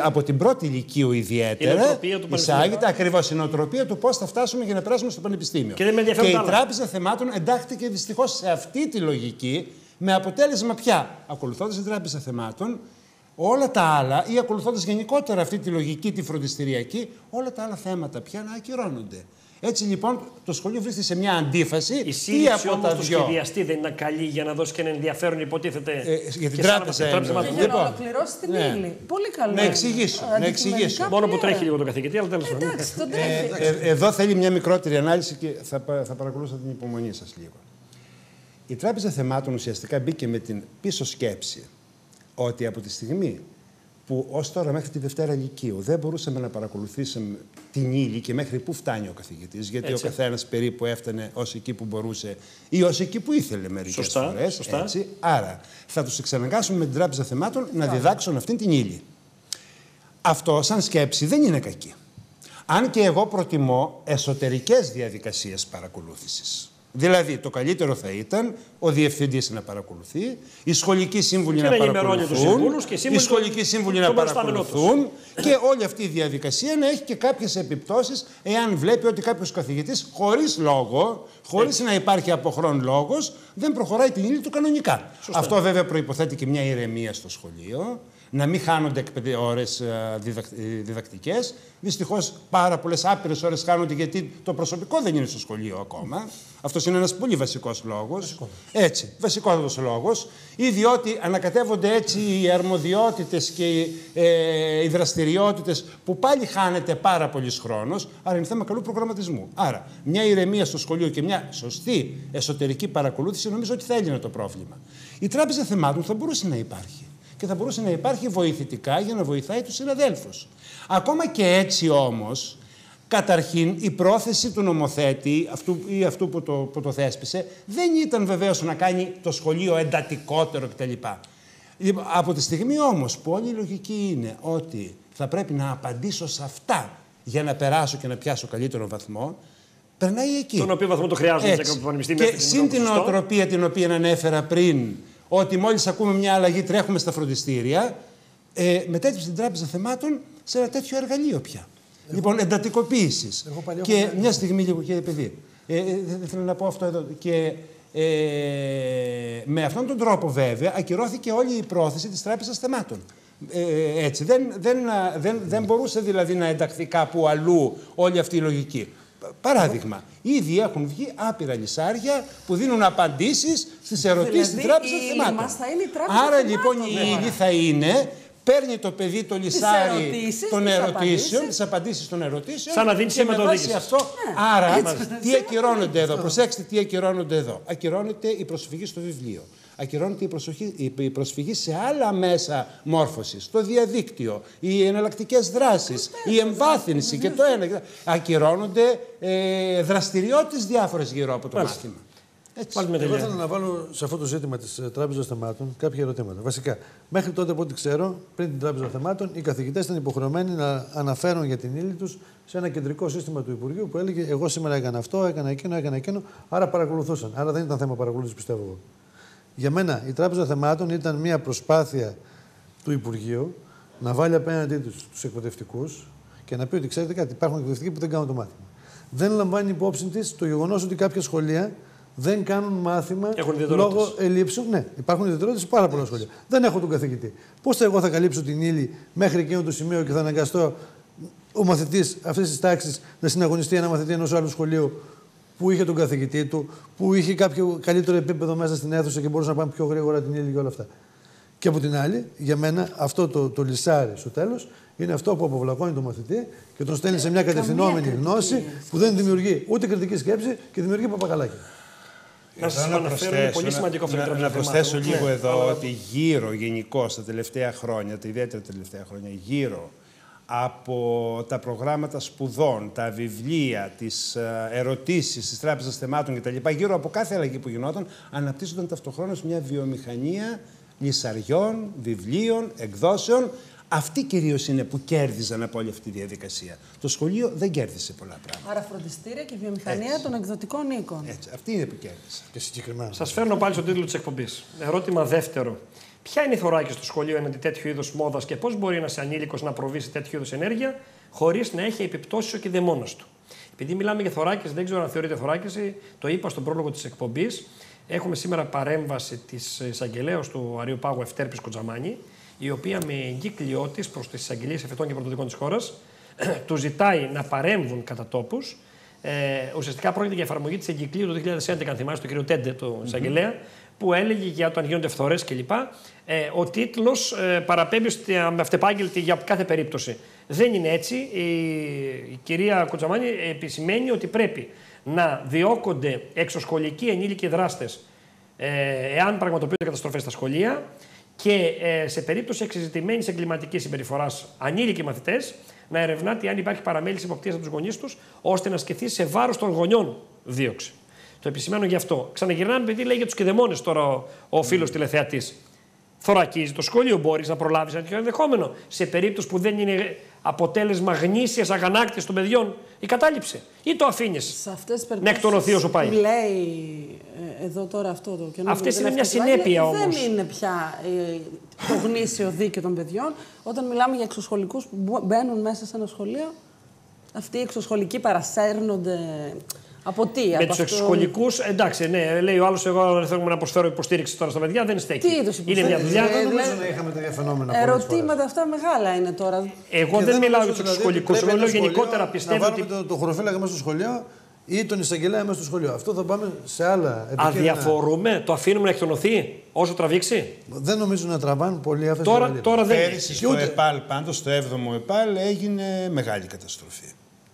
από την πρώτη ηλικίου ιδιαίτερα. Εισάγεται ακριβώς η νοοτροπία του πώς θα φτάσουμε για να περάσουμε στο πανεπιστήμιο. Και η Τράπεζα Θεμάτων εντάχθηκε δυστυχώς σε αυτή τη λογική. Με αποτέλεσμα πια, ακολουθώντας την Τράπεζα Θεμάτων, όλα τα άλλα, ή ακολουθώντας γενικότερα αυτή τη λογική, τη φροντιστηριακή, όλα τα άλλα θέματα πια να ακυρώνονται. Έτσι λοιπόν το σχολείο βρίσκεται σε μια αντίφαση. Η σύλληψη όμως του σχεδιαστή δεν είναι καλή για να δώσει και ένα ενδιαφέρον, υποτίθεται. Για την Τράπεζα. Για να ολοκληρώσει την ύλη. Πολύ καλό. Να εξηγήσω. Μόνο που τρέχει λίγο το καθηγητή, αλλά τέλος πάντων. Εντάξει, τον τρέχει. Εδώ θέλει μια μικρότερη ανάλυση και θα παρακολουθήσω την υπομονή σας λίγο. Η Τράπεζα Θεμάτων ουσιαστικά μπήκε με την πίσω σκέψη ότι από τη στιγμή που ως τώρα μέχρι τη Δευτέρα Λυκείου δεν μπορούσαμε να παρακολουθήσουμε την ύλη και μέχρι πού φτάνει ο καθηγητής, γιατί ο καθένας περίπου έφτανε ως εκεί που μπορούσε ή ως εκεί που ήθελε μερικές φορές. Έτσι. Άρα θα τους εξαναγκάσουμε με την Τράπεζα Θεμάτων να διδάξουν αυτήν την ύλη. Αυτό σαν σκέψη δεν είναι κακή. Αν και εγώ προτιμώ εσωτερικές διαδικασίες παρακολούθησης. Δηλαδή, το καλύτερο θα ήταν ο διευθυντής να παρακολουθεί, οι σχολικοί σύμβουλοι να παρακολουθούν, οι σχολικοί σύμβουλοι να παρακολουθούν και όλη αυτή η διαδικασία να έχει και κάποιες επιπτώσεις εάν βλέπει ότι κάποιος καθηγητής χωρίς λόγο, χωρίς να υπάρχει από χρόν λόγος, δεν προχωράει την ύλη του κανονικά. Σωστά. Αυτό βέβαια προϋποθέτει και μια ηρεμία στο σχολείο, να μην χάνονται ώρες διδακτικές. Δυστυχώς πάρα πολλές άπειρες ώρες χάνονται γιατί το προσωπικό δεν είναι στο σχολείο ακόμα. Αυτός είναι ένας πολύ βασικός λόγος. Έτσι, βασικότατος λόγος. Ή διότι ανακατεύονται έτσι οι αρμοδιότητες και οι δραστηριότητες που πάλι χάνεται πάρα πολύς χρόνος. Άρα είναι θέμα καλού προγραμματισμού. Άρα, μια ηρεμία στο σχολείο και μια σωστή εσωτερική παρακολούθηση νομίζω ότι θα έλυνε το πρόβλημα. Η Τράπεζα Θεμάτων θα μπορούσε να υπάρχει. Και θα μπορούσε να υπάρχει βοηθητικά για να βοηθάει τους συναδέλφους. Ακόμα και έτσι όμως, καταρχήν η πρόθεση του νομοθέτη αυτού που το θέσπισε δεν ήταν βεβαίως να κάνει το σχολείο εντατικότερο κτλ. Από τη στιγμή όμως που όλη η λογική είναι ότι θα πρέπει να απαντήσω σε αυτά για να περάσω και να πιάσω καλύτερο βαθμό, περνάει εκεί. Τον οποίο βαθμό το χρειάζεται στο πανεπιστήμιο. Και συν την νοοτροπία την οποία ανέφερα πριν, ότι μόλις ακούμε μια αλλαγή τρέχουμε στα φροντιστήρια, μετέτρεψε την Τράπεζα Θεμάτων σε ένα τέτοιο εργαλείο πια. Λοιπόν, εντατικοποίησης. Και μια στιγμή λίγο, κύριε παιδί, δεν θέλω να πω αυτό εδώ. Και με αυτόν τον τρόπο βέβαια ακυρώθηκε όλη η πρόθεση της Τράπεζας Θεμάτων. Έτσι, δεν μπορούσε δηλαδή να ενταχθεί κάπου αλλού όλη αυτή η λογική. Παράδειγμα, ήδη έχουν βγει άπειρα λυσάρια που δίνουν απαντήσεις στις ερωτήσεις της Τράπεζας Θεμάτων. Άρα λοιπόν η ύλη θα είναι, παίρνει το παιδί το λυσάρι των ερωτήσεων, τις απαντήσεις των ερωτήσεων. Σαν να δίνει και με βάση αυτό. Άρα, τι ακυρώνονται εδώ, προσέξτε τι ακυρώνονται εδώ. Ακυρώνεται η προσφυγή στο βιβλίο. Ακυρώνεται η προσφυγή σε άλλα μέσα μόρφωσης, το διαδίκτυο, οι εναλλακτικές δράσεις, η εμβάθυνση και το ένα. Ακυρώνονται δραστηριότητες διάφορες γύρω από το μάθημα. Εγώ θέλω να βάλω σε αυτό το ζήτημα της Τράπεζας Θεμάτων κάποια ερωτήματα. Βασικά, μέχρι τότε από ό,τι ξέρω, πριν την Τράπεζα Θεμάτων, οι καθηγητές ήταν υποχρεωμένοι να αναφέρουν για την ύλη τους σε ένα κεντρικό σύστημα του Υπουργείου που έλεγε: εγώ σήμερα έκανα αυτό, έκανα εκείνο, άρα παρακολουθούσαν. Άρα δεν ήταν θέμα παρακολούθησης, πιστεύω εγώ. Για μένα, η Τράπεζα Θεμάτων ήταν μια προσπάθεια του Υπουργείου να βάλει απέναντί τους εκπαιδευτικούς και να πει ότι ξέρετε κάτι, υπάρχουν εκπαιδευτικοί που δεν κάνουν το μάθημα. Δεν λαμβάνει υπόψη της το γεγονός ότι κάποια σχολεία δεν κάνουν μάθημα λόγω ελλείψεων. Ναι, υπάρχουν ιδιαιτερότητες σε πάρα πολλά σχολεία. Δεν έχω τον καθηγητή. Πώς εγώ θα καλύψω την ύλη μέχρι εκείνο το σημείο και θα αναγκαστώ ο μαθητής αυτής της τάξης να συναγωνιστεί ένα μαθητή ενός άλλου σχολείου που είχε τον καθηγητή του, που είχε κάποιο καλύτερο επίπεδο μέσα στην αίθουσα και μπορούσε να πάμε πιο γρήγορα την ύλη και όλα αυτά. Και από την άλλη, για μένα, αυτό το λυσάρι στο τέλος είναι αυτό που αποβλακώνει τον μαθητή και τον στέλνει σε μια κατευθυνόμενη γνώση που δεν δημιουργεί ούτε κριτική σκέψη και δημιουργεί παπαγαλάκια. Να προσθέσω λίγο εδώ ότι γύρω γενικώς τα τελευταία χρόνια, τα ιδιαίτερα τα τελευταία χρόνια, γύρω από τα προγράμματα σπουδών, τα βιβλία, τις ερωτήσεις της Τράπεζας Θεμάτων κτλ. Γύρω από κάθε αλλαγή που γινόταν, αναπτύσσονταν ταυτοχρόνως μια βιομηχανία λυσαριών, βιβλίων, εκδόσεων. Αυτοί κυρίως είναι που κέρδιζαν από όλη αυτή τη διαδικασία. Το σχολείο δεν κέρδισε πολλά πράγματα. Άρα φροντιστήρια και βιομηχανία των εκδοτικών οίκων. Έτσι, αυτή είναι που κέρδισε. Και συγκεκριμένα. Σας φέρνω πάλι στον τίτλο της εκπομπής. Ερώτημα δεύτερο. Ποια είναι η θωράκιση στο σχολείο έναντι τέτοιου είδους μόδας και πώς μπορεί ένας ανήλικος να προβεί σε τέτοιου είδους ενέργεια χωρίς να έχει επιπτώσεις ο κηδεμόνας του? Επειδή μιλάμε για θωράκιση, δεν ξέρω αν θεωρείται θωράκιση, το είπα στον πρόλογο της εκπομπής. Έχουμε σήμερα παρέμβαση της εισαγγελέως του Αρείου Πάγου Ευτέρπης Κοτζαμάνη, η οποία με εγκύκλιό της προς τις εισαγγελίες εφετών και πρωτοδικών της χώρας του ζητάει να παρέμβουν κατά τόπους. Ουσιαστικά πρόκειται για εφαρμογή της εγκυκλίου του 2011, αν θυμάστε, του κ. Τέντε, του εισαγγελέα, που έλεγε για όταν γίνονται φθορές κλπ. Ο τίτλος παραπέμπει με αυτεπάγγελτη για κάθε περίπτωση. Δεν είναι έτσι. Η κυρία Κοτζαμάνη επισημαίνει ότι πρέπει να διώκονται εξωσχολικοί ενήλικοι δράστες εάν πραγματοποιούνται καταστροφές στα σχολεία και σε περίπτωση εξεζητημένης εγκληματικής συμπεριφοράς ανήλικοι μαθητές να ερευνάται αν υπάρχει παραμέληση υποπτίας από τους γονείς τους, ώστε να ασκηθεί σε βάρος των γονιών δίωξη. Το επισημαίνω γι' αυτό. Ξαναγυρνάμε, επειδή λέει για τους κηδεμόνες τώρα ο φίλος τηλεθεατής. Θωρακίζει το σχολείο, μπορείς να προλάβεις ένα τέτοιο ενδεχόμενο σε περίπτωση που δεν είναι αποτέλεσμα γνήσιας αγανάκτησης των παιδιών η κατάληψη, ή το αφήνεις να εκτονωθεί όσο πάει? Λέει εδώ τώρα αυτό το καινούργιο. Αυτές είναι μια συνέπεια όμως. Δεν είναι πια το γνήσιο δίκαιο των παιδιών. Όταν μιλάμε για εξωσχολικούς που μπαίνουν μέσα σε ένα σχολείο, αυτοί οι εξωσχολικοί παρασέρνονται Από τι, με τους εξωσχολικούς, εντάξει, ναι, λέει ο άλλος, εγώ θέλουμε να προσφέρω υποστήριξη τώρα στα παιδιά, δεν στέκει. Τι είδους είναι μια δουλειά. Δεν νομίζω να είχαμε τέτοια φαινόμενα. Ερωτήματα αυτά μεγάλα είναι τώρα. Εγώ δεν μιλάω για τους εξωσχολικούς, εγώ λέω γενικότερα πιστεύω ότι. Το χωροφύλακα μέσα στο σχολείο ή τον εισαγγελέα μέσα στο σχολείο. Αυτό θα πάμε σε άλλα επίπεδα. Αδιαφορούμε, το αφήνουμε να εκτονωθεί όσο τραβήξει. Δεν νομίζω να τραβάνε πολύ αυτές Τώρα δεν. Πέρυσι στο ΕΠΑΛ, πάντως στο 7ο ΕΠΑΛ, έγινε μεγάλη καταστροφή.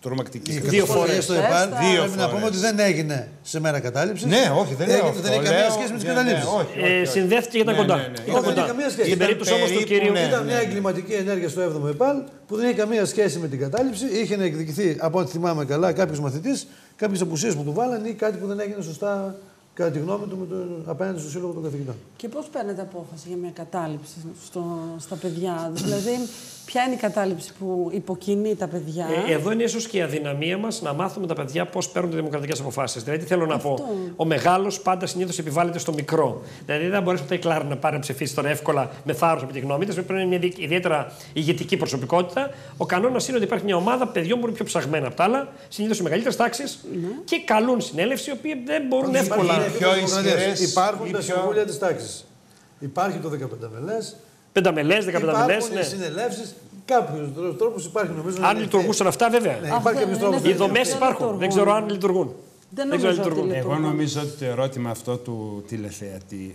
Τρομακτική. Δύο φορές στο ΕΠΑΛ. Πρέπει να πούμε ότι δεν έγινε σε μέρα κατάληψης. Ναι, όχι, δεν λέω αυτό. Δεν έχει καμία σχέση με τις καταλήψεις. Συνδέθηκε και ήταν κοντά. Δεν είχε καμία σχέση. Στην περίπτωση όμως του κυρίου. Ήταν μια εγκληματική ενέργεια στο 7ο ΕΠΑΛ που δεν είχε καμία σχέση με την κατάληψη. Είχε να εκδικηθεί, από ό,τι θυμάμαι καλά, κάποιο μαθητή, κάποιες απουσίες που του βάλανε ή κάτι που δεν έγινε σωστά, κατά τη γνώμη του, απέναντι στο Σύλλογο των Καθηγητών. Και πώς παίρνετε απόφαση για μια κατάληψη στα παιδιά, δηλαδή ποια είναι η κατάληψη που υποκινεί τα παιδιά. Εδώ είναι ίσως και η αδυναμία μας να μάθουμε τα παιδιά πώς παίρνουν δημοκρατικές αποφάσεις. Δηλαδή, τι θέλω να πω. Ο μεγάλος πάντα συνήθως επιβάλλεται στο μικρό. Δηλαδή, δεν μπορέσει η Κλάρα να πάρει να ψηφίσει τώρα εύκολα με θάρρος από τη γνώμη της. Πρέπει να είναι μια ιδιαίτερα ηγετική προσωπικότητα. Ο κανόνας είναι ότι υπάρχει μια ομάδα παιδιών που είναι πιο ψαγμένα από τα άλλα, συνήθως σε μεγαλύτερες τάξεις και καλούν συνέλευση, οι οποίοι δεν μπορούν εύκολα. Υπάρχουν τα συμβούλια της τάξης. Υπάρχει το 15μελές. 5μελές, 15μελές. Υπάρχουν συνελεύσεις. Κάποιους τρόπους υπάρχει νομίζω. Αν λειτουργούσαν αυτά, βέβαια. Ναι, υπάρχει κάποιος τρόπος. Οι δομές υπάρχουν. Δεν ξέρω αν λειτουργούν. Εγώ νομίζω ότι το ερώτημα αυτό του τηλεθεατή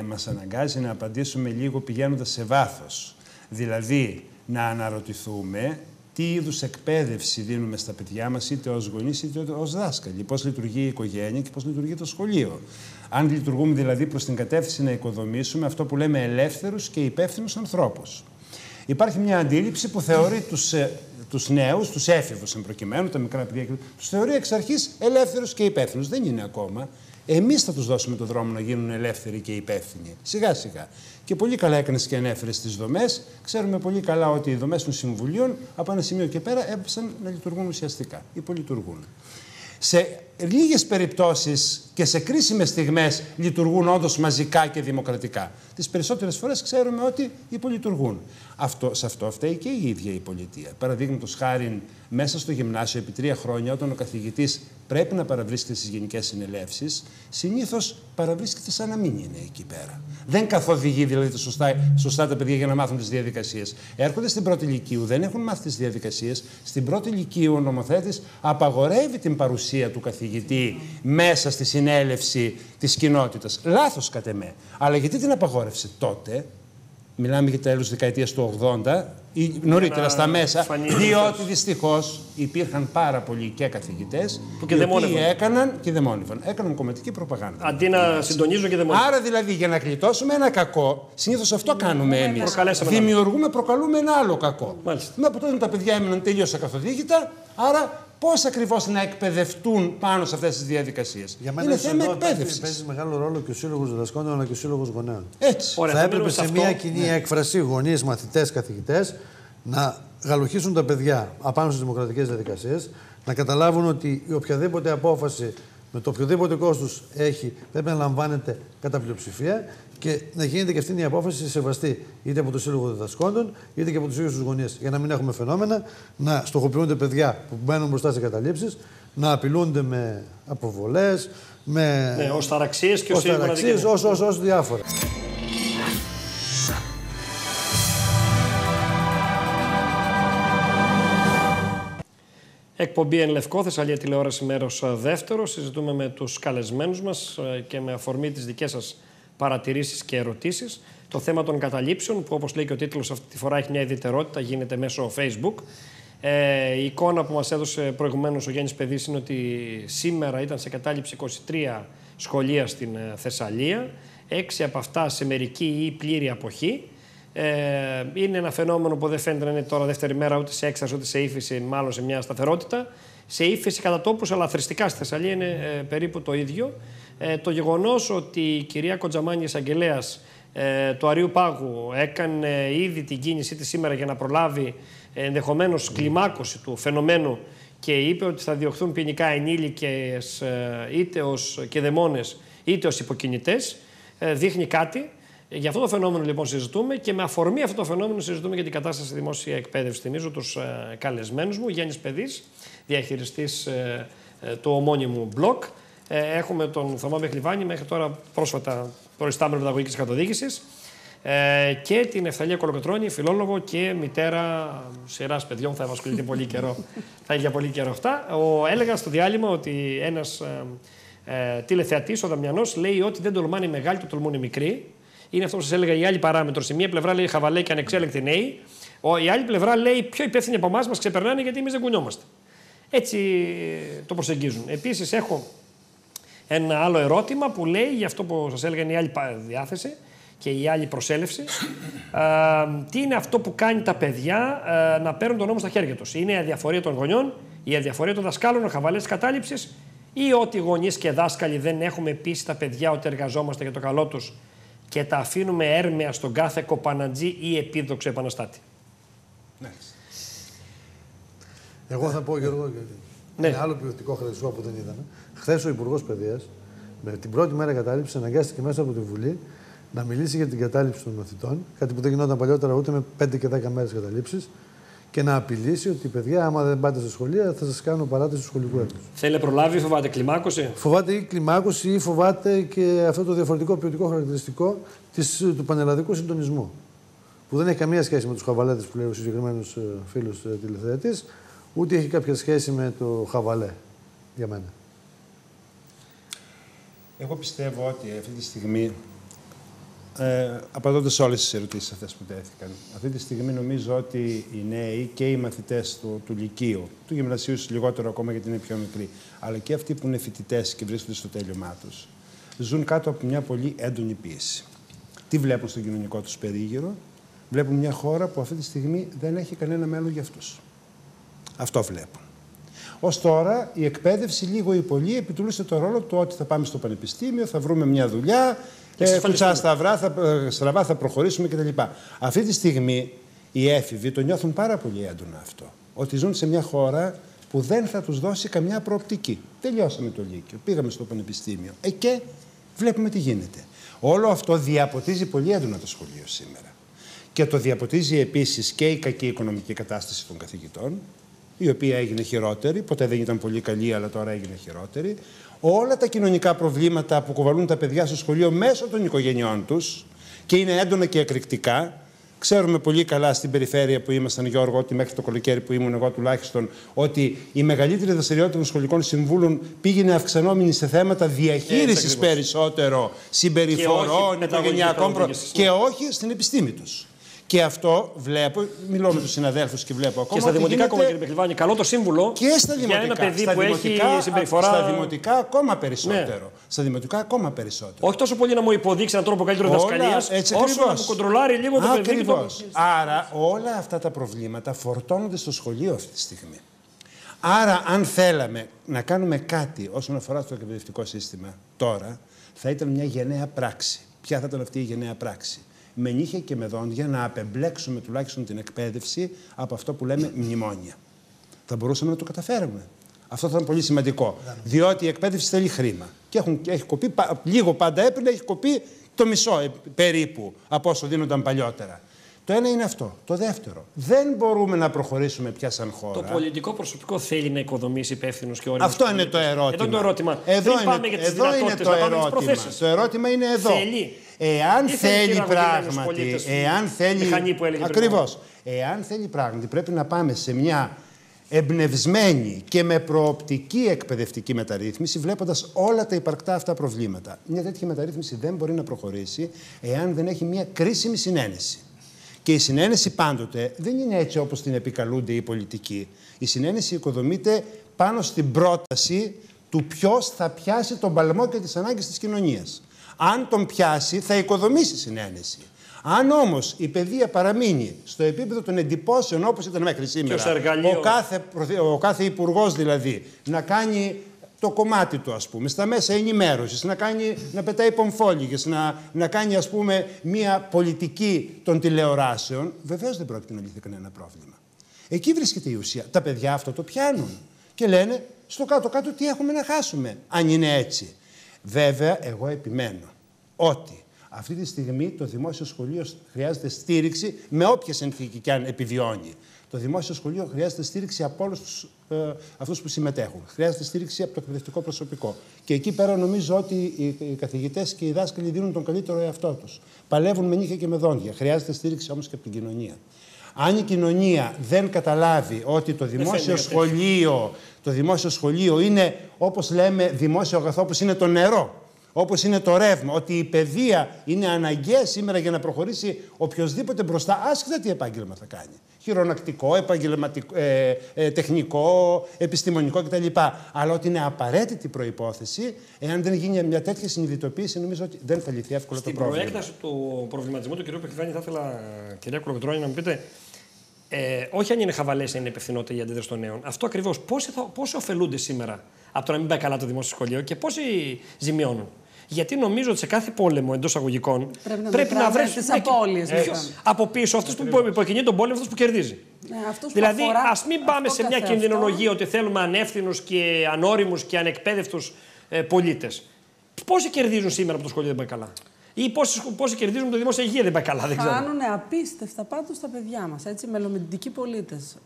μας αναγκάζει να απαντήσουμε λίγο πηγαίνοντας σε βάθος. Δηλαδή, να αναρωτηθούμε τι είδους εκπαίδευση δίνουμε στα παιδιά μας, είτε ως γονείς είτε ως δάσκαλοι. Πώς λειτουργεί η οικογένεια και πώς λειτουργεί το σχολείο. Αν λειτουργούμε δηλαδή προς την κατεύθυνση να οικοδομήσουμε αυτό που λέμε ελεύθερους και υπεύθυνους ανθρώπους. Υπάρχει μια αντίληψη που θεωρεί τους νέους, τους έφηβους εν προκειμένου, τα μικρά παιδιά, τους θεωρεί εξ αρχής ελεύθερους και υπεύθυνους. Δεν είναι ακόμα. Εμείς θα τους δώσουμε τον δρόμο να γίνουν ελεύθεροι και υπεύθυνοι. Σιγά σιγά. Και πολύ καλά έκανες και ανέφερες τις δομές. Ξέρουμε πολύ καλά ότι οι δομές των συμβουλίων από ένα σημείο και πέρα έπεσαν να λειτουργούν ουσιαστικά. Υπολειτουργούν. Σε λίγες περιπτώσεις και σε κρίσιμες στιγμές λειτουργούν όντως μαζικά και δημοκρατικά. Τις περισσότερες φορές ξέρουμε ότι υπολειτουργούν. Σε αυτό φταίει και η ίδια η πολιτεία. Παραδείγματος χάριν, μέσα στο γυμνάσιο επί 3 χρόνια, όταν ο καθηγητής πρέπει να παραβρίσκεται στις γενικές συνελεύσεις, συνήθως παραβρίσκεται σαν να μην είναι εκεί πέρα. Δεν καθοδηγεί δηλαδή σωστά τα παιδιά για να μάθουν τις διαδικασίες. Έρχονται στην πρώτη λυκείου, δεν έχουν μάθει τις διαδικασίες. Στην πρώτη λυκείου ο νομοθέτης απαγορεύει την παρουσία του καθηγητή μέσα στη συνέλευση της κοινότητας. Λάθος κατ' εμέ. Αλλά γιατί την απαγόρευσε τότε? Μιλάμε για τέλος δεκαετίας του 80 ή νωρίτερα στα μέσα, διότι δυστυχώς υπήρχαν πάρα πολλοί και καθηγητές που έκαναν κομματική προπαγάνδα. Αντί να συντονίζουν και δαιμόνευαν. Άρα δηλαδή για να γλιτώσουμε ένα κακό, συνήθως αυτό κάνουμε εμείς. Προκαλούμε ένα άλλο κακό. Με από τότε τα παιδιά έμειναν τελείως ακαθοδήγητα, άρα πώς ακριβώς να εκπαιδευτούν πάνω σε αυτές τις διαδικασίες. Για μένα είναι θέμα εκπαίδευσης. Παίζει μεγάλο ρόλο και ο Σύλλογος Διδασκόντων αλλά και ο Σύλλογος Γονέων. Έτσι. Θα έπρεπε σε μια κοινή έκφραση γονείς, μαθητές, καθηγητές να γαλουχίσουν τα παιδιά απάνω στις δημοκρατικές διαδικασίες, να καταλάβουν ότι η οποιαδήποτε απόφαση με το οποιοδήποτε κόστος έχει πρέπει να λαμβάνεται κατά πλειοψηφία και να γίνεται και αυτή η απόφαση σεβαστή είτε από το Σύλλογο Διδασκόντων είτε και από τους ίδιους τους γονείς. Για να μην έχουμε φαινόμενα να στοχοποιούνται παιδιά που μπαίνουν μπροστά σε καταλήψεις, να απειλούνται με αποβολές, με οσταραξίες και ως διάφορα. Εκπομπή Εν Λευκό, Θεσσαλία Τηλεόραση, μέρος δεύτερο. Συζητούμε με τους καλεσμένους μας και με αφορμή τις δικές σας παρατηρήσεις και ερωτήσεις το θέμα των καταλήψεων, που όπως λέει και ο τίτλος αυτή τη φορά έχει μια ιδιαιτερότητα, γίνεται μέσω Facebook. Η εικόνα που μας έδωσε προηγουμένως ο Γιάννης Παιδής είναι ότι σήμερα ήταν σε κατάληψη 23 σχολεία στην Θεσσαλία, 6 από αυτά σε μερική ή πλήρη αποχή. Είναι ένα φαινόμενο που δεν φαίνεται να είναι τώρα δεύτερη μέρα ούτε σε έξαρση ούτε σε ύφεση, μάλλον σε μια σταθερότητα. Σε ύφεση κατά τόπους, αλλά θρηστικά στη Θεσσαλία είναι περίπου το ίδιο. Το γεγονός ότι η κυρία Κοντζαμάνη, εισαγγελέας του Αριού Πάγου, έκανε ήδη την κίνησή της σήμερα για να προλάβει ενδεχομένως κλιμάκωση του φαινομένου και είπε ότι θα διωχθούν ποινικά ενήλικες είτε ως κεδεμόνες είτε ως υποκινητές, δείχνει κάτι. Για αυτό το φαινόμενο λοιπόν συζητούμε και με αφορμή αυτό το φαινόμενο συζητούμε για την κατάσταση στη δημόσια εκπαίδευση. Θυμίζω τους καλεσμένους μου, Γιάννης Παιδής, διαχειριστής του ομώνυμου μπλοκ. Έχουμε τον Θωμά Μπεχλιβάνη, μέχρι τώρα πρόσφατα προϊστάμενο παιδαγωγικής καθοδήγησης, και την Ευθαλία Κολοκοτρώνη, φιλόλογο και μητέρα σειράς παιδιών. Θα ασχολείται πολύ καιρό. Θα έχει για πολύ καιρό αυτά. Έλεγα στο διάλειμμα ότι ένας τηλεθεατής, ο Δαμιανός, λέει ότι δεν τολμάνε οι μεγάλοι, το τολμούν οι μικροί. Είναι αυτό που σας έλεγα, η άλλη παράμετρο. Σε μία πλευρά λέει χαβαλέ και ανεξέλεκτοι νέοι. Η άλλη πλευρά λέει πιο υπεύθυνοι από εμάς, μας ξεπερνάνε γιατί εμείς δεν κουνιόμαστε. Έτσι το προσεγγίζουν. Επίσης, έχω ένα άλλο ερώτημα που λέει, για αυτό που σας έλεγα, είναι η άλλη διάθεση και η άλλη προσέλευση. Τι είναι αυτό που κάνει τα παιδιά να παίρνουν τον νόμο στα χέρια τους? Είναι η αδιαφορία των γονιών, η αδιαφορία των δασκάλων, ο χαβαλές της κατάληψης, ή ότι οι γονείς και δάσκαλοι δεν έχουμε πείσει τα παιδιά ότι εργαζόμαστε για το καλό τους και τα αφήνουμε έρμεα στον κάθε κοπανατζή ή επίδοξο επαναστάτη? Εγώ θα πω, Γιώργο, είναι άλλο ποιοτικό χαρακτηριστικό που δεν είδαμε. Χθες ο Υπουργός Παιδείας, με την πρώτη μέρα κατάληψης, αναγκάστηκε μέσα από τη Βουλή να μιλήσει για την κατάληψη των μαθητών, κάτι που δεν γινόταν παλιότερα ούτε με 5 και 10 μέρες καταλήψεις, και να απειλήσει ότι παιδιά, άμα δεν πάτε στα σχολεία, θα σας κάνω παράταση του σχολικού έτους. Θέλει να προλάβει ή φοβάται κλιμάκωση? Φοβάται ή κλιμάκωση ή φοβάται και αυτό το διαφορετικό ποιοτικό χαρακτηριστικό του πανελλαδικού συντονισμού. Που δεν έχει καμία σχέση με τους χαβαλέτες που λέει ο συγκεκριμένος φίλος τηλεθεατής, ούτε έχει κάποια σχέση με το χαβαλέ για μένα. Εγώ πιστεύω ότι αυτή τη στιγμή, απαντώντας σε όλες τις ερωτήσεις αυτές που τέθηκαν, αυτή τη στιγμή νομίζω ότι οι νέοι και οι μαθητές του Λυκείου, του Γυμνασίου λιγότερο ακόμα γιατί είναι πιο μικροί, αλλά και αυτοί που είναι φοιτητές και βρίσκονται στο τέλειωμά τους, ζουν κάτω από μια πολύ έντονη πίεση. Τι βλέπουν στον κοινωνικό τους περίγυρο? Βλέπουν μια χώρα που αυτή τη στιγμή δεν έχει κανένα μέλλον για αυτούς. Αυτό βλέπουν. Ως τώρα η εκπαίδευση λίγο ή πολύ επιτελούσε το ρόλο του ότι θα πάμε στο πανεπιστήμιο, θα βρούμε μια δουλειά, κουτσά στραβά θα προχωρήσουμε κτλ. Αυτή τη στιγμή οι έφηβοι το νιώθουν πάρα πολύ έντονα αυτό. Ότι ζουν σε μια χώρα που δεν θα τους δώσει καμιά προοπτική. Τελειώσαμε το Λύκειο, πήγαμε στο πανεπιστήμιο. Και βλέπουμε τι γίνεται. Όλο αυτό διαποτίζει πολύ έντονα το σχολείο σήμερα. Και το διαποτίζει επίσης και η κακή οικονομική κατάσταση των καθηγητών, η οποία έγινε χειρότερη, ποτέ δεν ήταν πολύ καλή, αλλά τώρα έγινε χειρότερη. Όλα τα κοινωνικά προβλήματα που κουβαλούν τα παιδιά στο σχολείο μέσω των οικογενειών τους και είναι έντονα και εκρηκτικά. Ξέρουμε πολύ καλά στην περιφέρεια που ήμασταν, Γιώργο, ότι μέχρι το καλοκαίρι που ήμουν εγώ τουλάχιστον, ότι η μεγαλύτερη δραστηριότητα των σχολικών συμβούλων πήγαινε αυξανόμενη σε θέματα διαχείρισης περισσότερο συμπεριφορών, οικογενειακών και όχι στην επιστήμη τους. Και αυτό βλέπω, μιλώ με τους συναδέλφους και βλέπω ακόμα. Και στα δημοτικά κόμματα, κύριε Μπεχλιβάνη, καλό το σύμβουλο και στα δημοτικά, για ένα παιδί που έχει συμπεριφορά. Στα δημοτικά ακόμα περισσότερο. Ναι. Στα δημοτικά ακόμα περισσότερο. Όχι τόσο πολύ να μου υποδείξει έναν τρόπο καλύτερο δασκαλίας, όσο να μου κοντρολάρει λίγο το παιδί. Ακριβώς. Άρα όλα αυτά τα προβλήματα φορτώνονται στο σχολείο αυτή τη στιγμή. Άρα, αν θέλαμε να κάνουμε κάτι όσον αφορά το εκπαιδευτικό σύστημα τώρα, θα ήταν μια γενναία πράξη. Ποια θα ήταν αυτή η γενναία πράξη? Με νύχια και με δόντια να απεμπλέξουμε τουλάχιστον την εκπαίδευση από αυτό που λέμε μνημόνια. Θα μπορούσαμε να το καταφέρουμε. Αυτό θα ήταν πολύ σημαντικό. Διότι η εκπαίδευση θέλει χρήμα. Και έχει κοπεί, λίγο πάντα έπαιρνε, έχει κοπεί το μισό περίπου από όσο δίνονταν παλιότερα. Το ένα είναι αυτό. Το δεύτερο, δεν μπορούμε να προχωρήσουμε πια σαν χώρα. Το πολιτικό προσωπικό θέλει να οικοδομήσει υπεύθυνους και όριμους. Αυτό είναι το ερώτημα. Εδώ είναι το ερώτημα. Εδώ είναι το ερώτημα. Το ερώτημα είναι εδώ. Θέλει. Εάν θέλει πράγματι. Ακριβώς. Εάν θέλει πράγματι, πρέπει να πάμε σε μια εμπνευσμένη και με προοπτική εκπαιδευτική μεταρρύθμιση, βλέποντας όλα τα υπαρκτά αυτά προβλήματα. Μια τέτοια μεταρρύθμιση δεν μπορεί να προχωρήσει εάν δεν έχει μια κρίσιμη συνένεση. Και η συνένεση πάντοτε δεν είναι έτσι όπως την επικαλούνται οι πολιτικοί. Η συνένεση οικοδομείται πάνω στην πρόταση του ποιος θα πιάσει τον παλμό και τις ανάγκες της κοινωνίας. Αν τον πιάσει, θα οικοδομήσει συνένεση. Αν όμως η παιδεία παραμείνει στο επίπεδο των εντυπώσεων όπως ήταν μέχρι σήμερα, ο κάθε υπουργός δηλαδή να κάνει το κομμάτι του, ας πούμε, στα μέσα ενημέρωσης, να πετάει πομφόλιγες, να κάνει, ας πούμε, μια πολιτική των τηλεοράσεων, βεβαίως δεν πρόκειται να λυθεί κανένα πρόβλημα. Εκεί βρίσκεται η ουσία. Τα παιδιά αυτό το πιάνουν και λένε στο κάτω-κάτω τι έχουμε να χάσουμε, αν είναι έτσι. Βέβαια, εγώ επιμένω ότι Αυτή τη στιγμή το δημόσιο σχολείο χρειάζεται στήριξη με όποια συνθήκη και αν επιβιώνει. Το δημόσιο σχολείο χρειάζεται στήριξη από όλους αυτούς που συμμετέχουν. Χρειάζεται στήριξη από το εκπαιδευτικό προσωπικό. Και εκεί πέρα νομίζω ότι οι καθηγητές και οι δάσκαλοι δίνουν τον καλύτερο εαυτό τους. Παλεύουν με νύχια και με δόντια. Χρειάζεται στήριξη όμως και από την κοινωνία. Αν η κοινωνία δεν καταλάβει ότι το δημόσιο σχολείο είναι, όπως λέμε, δημόσιο αγαθό, όπως είναι το νερό, όπως είναι το ρεύμα, ότι η παιδεία είναι αναγκαία σήμερα για να προχωρήσει οποιοδήποτε μπροστά, άσχετα τι επάγγελμα θα κάνει. Χειρονακτικό, επαγγελματικό, τεχνικό, επιστημονικό κτλ. Αλλά ότι είναι απαραίτητη προϋπόθεση, εάν δεν γίνει μια τέτοια συνειδητοποίηση, νομίζω ότι δεν θα λυθεί εύκολα το πρόβλημα. Στην προέκταση του προβληματισμού του κ. Πεκδάνη, θα ήθελα, κυρία Κολοκοτρώνη, να μου πείτε, όχι αν είναι χαβαλές, είναι υπευθυνότητα η αντίδραση των νέων. Αυτό ακριβώς. Πόσοι ωφελούνται σήμερα από το να μην πάει καλά το δημόσιο σχολείο και πόσοι ζημιώνουν. Γιατί νομίζω ότι σε κάθε πόλεμο εντός αγωγικών πρέπει να βρει τις απώλειες. Από πίσω αυτούς που υποκινεί τον πόλεμο, αυτούς που κερδίζει. Δηλαδή, ας μην πάμε σε μια κινδυνολογία ότι θέλουμε ανεύθυνους και ανώριμους και ανεκπαίδευτους πολίτες. Πόσοι κερδίζουν σήμερα από το σχολείο δεν πάει καλά. Ή πόσοι κερδίζουν από το δημόσια υγεία δεν πάει καλά. Χάνουν απίστευτα πάντως τα παιδιά μας. Μελλοντικοί πολίτες.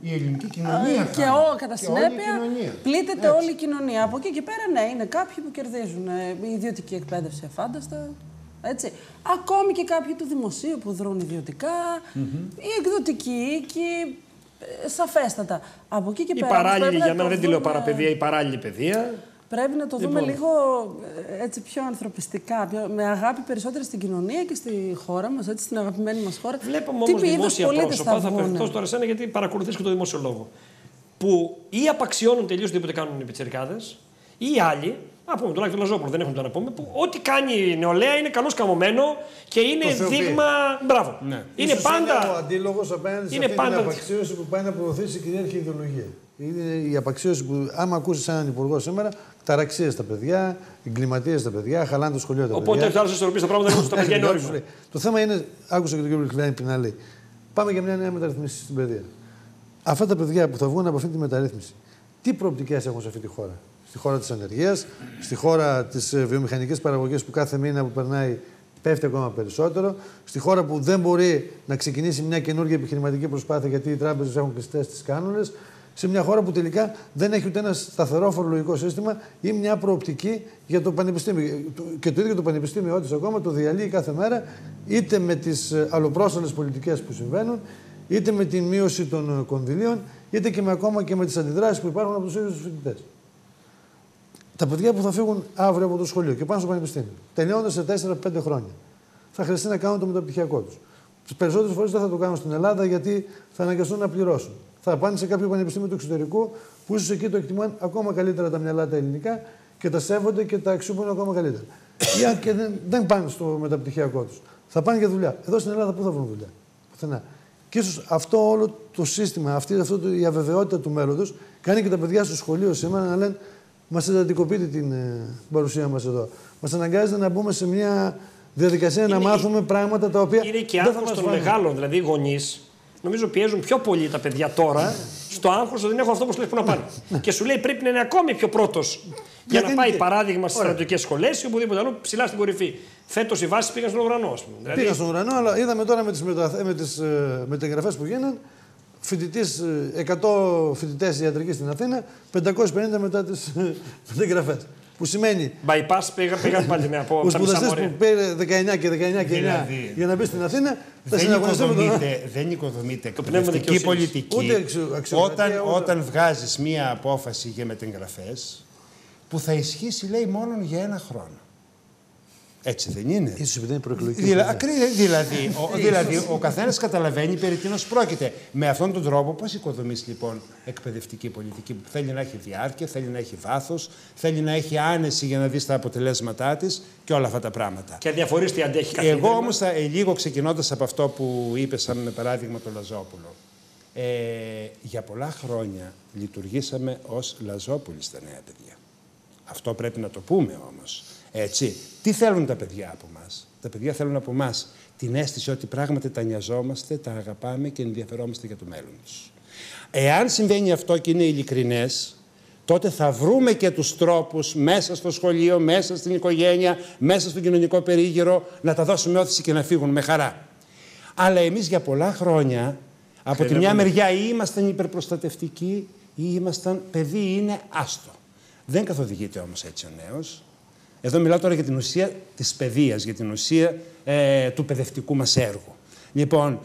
Η ελληνική κοινωνία. Και κατά συνέπεια πλήττεται όλη η κοινωνία. Από εκεί και πέρα, ναι, είναι κάποιοι που κερδίζουν. Η ιδιωτική εκπαίδευση αφάνταστα. Έτσι. Ακόμη και κάποιοι του δημοσίου που δρούν ιδιωτικά. Οι εκδοτικοί και σαφέστατα. Από εκεί και πέρα. Η παράλληλη, για μένα δεν τη λέω παραπαιδεία, η παράλληλη παιδεία. Πρέπει να το δούμε λίγο έτσι πιο ανθρωπιστικά, με αγάπη περισσότερο στην κοινωνία και στη χώρα μας, έτσι, στην αγαπημένη μας χώρα. Βλέπουμε όμως δημόσια πρόσωπα, θα απευθυνθώ τώρα σένα γιατί παρακολουθείς και το δημόσιο λόγο, που ή απαξιώνουν τελείως οτιδήποτε κάνουν οι πιτσιρικάδες, ή άλλοι, να πούμε τον Άκη Λαζόπουλο, δεν έχουν το να πούμε, που ό,τι κάνει η νεολαία είναι καλώς καμωμένο και είναι δείγμα. Μπράβο. Ναι. Είναι πάντα. Είναι ο αντίλογος απέναντι σε αυτή την απαξίωση που πάει να προωθήσει η κυρίαρχη ιδεολογία. Είναι η απαξίωση που, άμα ακούσει έναν υπουργό σήμερα, ταραξίες στα παιδιά, εγκληματίες στα παιδιά, χαλάνε το σχολείο τα παιδιά. Οπότε έχει άλλο ισορροπήσει τα πράγματα, δεν έχουν τα παιδιά είναι όριμο. Το θέμα είναι, άκουσα και τον κύριο Κλειάνη πριν να λέει, πάμε για μια νέα μεταρρύθμιση στην παιδεία. Αυτά τα παιδιά που θα βγουν από αυτή τη μεταρρύθμιση, τι προοπτικές έχουν σε αυτή τη χώρα. Στη χώρα της ανεργίας, στη χώρα της βιομηχανικής παραγωγής που κάθε μήνα που περνάει πέφτει ακόμα περισσότερο, στη χώρα που δεν μπορεί να ξεκινήσει μια καινούργια επιχειρηματική προσπάθεια γιατί οι τράπεζες έχουν κλειστές τις κάνουλες, σε μια χώρα που τελικά δεν έχει ούτε ένα σταθερό φορολογικό σύστημα ή μια προοπτική για το πανεπιστήμιο. Και το ίδιο το πανεπιστήμιο όντως ακόμα το διαλύει κάθε μέρα, είτε με τις αλλοπρόσαλες πολιτικές που συμβαίνουν, είτε με την μείωση των κονδυλίων, είτε και ακόμα και με τις αντιδράσεις που υπάρχουν από τους ίδιους τους φοιτητές. Τα παιδιά που θα φύγουν αύριο από το σχολείο και πάνε στο πανεπιστήμιο, τελειώνοντας σε 4-5 χρόνια, θα χρειαστεί να κάνουν το μεταπτυχιακό τους. Τις περισσότερες φορές δεν θα το κάνουν στην Ελλάδα γιατί θα αναγκαστούν να πληρώσουν. Θα πάνε σε κάποιο πανεπιστήμιο του εξωτερικού που ίσως εκεί το εκτιμούν ακόμα καλύτερα τα μυαλά τα ελληνικά και τα σέβονται και τα αξιοποιούν ακόμα καλύτερα. Ή και δεν πάνε στο μεταπτυχιακό τους. Θα πάνε για δουλειά. Εδώ στην Ελλάδα πού θα βρουν δουλειά. Πουθενά. Και ίσως αυτό όλο το σύστημα, η αβεβαιότητα του μέλλοντος κάνει και τα παιδιά στο σχολείο σήμερα να λένε μας εντατικοποιείτε την παρουσία μας εδώ. Μας αναγκάζεται να μπούμε σε μια διαδικασία να μάθουμε πράγματα τα οποία. Είναι και άγχος των μεγάλων, δηλαδή οι γονείς. Νομίζω πιέζουν πιο πολύ τα παιδιά τώρα στο άγχος ότι δεν έχουν αυτό που σου λέει που να πάνε. Και σου λέει πρέπει να είναι ακόμη πιο πρώτος για να πάει παράδειγμα στις στρατιωτικές σχολές ή οπουδήποτε άλλο ψηλά στην κορυφή. Φέτος οι βάσεις πήγαν στον ουρανό, ας πούμε. Πήγαν στον ουρανό, αλλά είδαμε τώρα με τις μεταγραφές που γίνανε 100 φοιτητές ιατρικής στην Αθήνα, 550 μετά τις μεταγραφές. Που σημαίνει. Bypass πήγαν πάλι με από. Ο σπουδαστής που πήρε 19 και 19 και 9 για να μπει στην Αθήνα, δεν οικοδομείται εκπαιδευτική πολιτική όταν βγάζεις μία απόφαση για μεταγραφές που θα ισχύσει, λέει, μόνο για 1 χρόνο. Έτσι δεν είναι. Ίσως επειδή είναι προεκλογική. Δηλαδή, ο καθένας καταλαβαίνει περί τίνος πρόκειται. Με αυτόν τον τρόπο, πώς οικοδομείς λοιπόν εκπαιδευτική πολιτική που θέλει να έχει διάρκεια, θέλει να έχει βάθος, θέλει να έχει άνεση για να δεις τα αποτελέσματά της και όλα αυτά τα πράγματα. Και διαφορείς τι αντέχει κάθε Εγώ όμως, λίγο ξεκινώντας από αυτό που είπε, σαν παράδειγμα το Λαζόπουλο, για πολλά χρόνια λειτουργήσαμε ως Λαζόπουλοι στα νέα παιδιά. Αυτό πρέπει να το πούμε όμως. Έτσι. Τι θέλουν τα παιδιά από μας? Τα παιδιά θέλουν από μας την αίσθηση ότι πράγματι τα νοιαζόμαστε, τα αγαπάμε και ενδιαφερόμαστε για το μέλλον τους. Εάν συμβαίνει αυτό και είναι ειλικρινές, τότε θα βρούμε και τους τρόπους μέσα στο σχολείο, μέσα στην οικογένεια, μέσα στον κοινωνικό περίγυρο, να τα δώσουμε όθηση και να φύγουν με χαρά. Αλλά εμείς για πολλά χρόνια, από τη μια μεριά ή ήμασταν υπερπροστατευτικοί ή ήμασταν παιδί είναι άστο. Δεν καθοδηγείται όμως έτσι ο νέος. Εδώ μιλάω τώρα για την ουσία της παιδείας, για την ουσία του παιδευτικού μας έργου. Λοιπόν,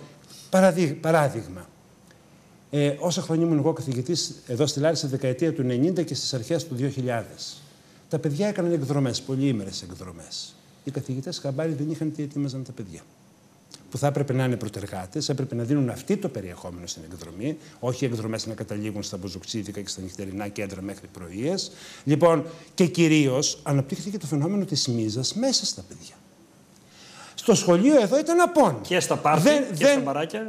παράδειγμα. Όσα χρόνια ήμουν εγώ καθηγητής εδώ στη Λάρισα, στη δεκαετία του 90 και στις αρχές του 2000. Τα παιδιά έκαναν εκδρομές, πολυήμερες εκδρομές. Οι καθηγητές χαμπάρι δεν είχαν τι ετοίμαζαν τα παιδιά. Που θα έπρεπε να είναι πρωτεργάτες, έπρεπε να δίνουν αυτοί το περιεχόμενο στην εκδρομή, όχι οι εκδρομές να καταλήγουν στα μποζοξίδικα και στα νυχτερινά κέντρα μέχρι πρωίες. Λοιπόν, και κυρίως αναπτύχθηκε το φαινόμενο της μίζας μέσα στα παιδιά. Στο σχολείο εδώ ήταν απόν. Και στα πάρτι και στα μπαράκια.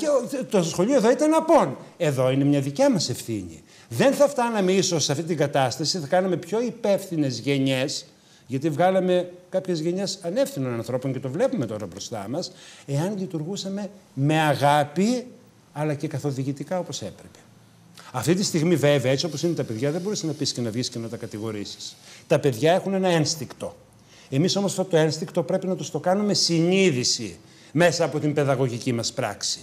Το σχολείο εδώ ήταν απόν. Εδώ είναι μια δικιά μας ευθύνη. Δεν θα φτάναμε ίσως σε αυτή την κατάσταση, θα κάναμε πιο υπεύθυνες γενιές, γιατί βγάλαμε κάποιες γενιές ανεύθυνων ανθρώπων και το βλέπουμε τώρα μπροστά μας, εάν λειτουργούσαμε με αγάπη, αλλά και καθοδηγητικά όπως έπρεπε. Αυτή τη στιγμή, βέβαια, έτσι όπως είναι τα παιδιά, δεν μπορείς να πεις και να βγεις και να τα κατηγορήσεις. Τα παιδιά έχουν ένα ένστικτο. Εμείς όμως αυτό το ένστικτο πρέπει να τους το κάνουμε συνείδηση μέσα από την παιδαγωγική μας πράξη.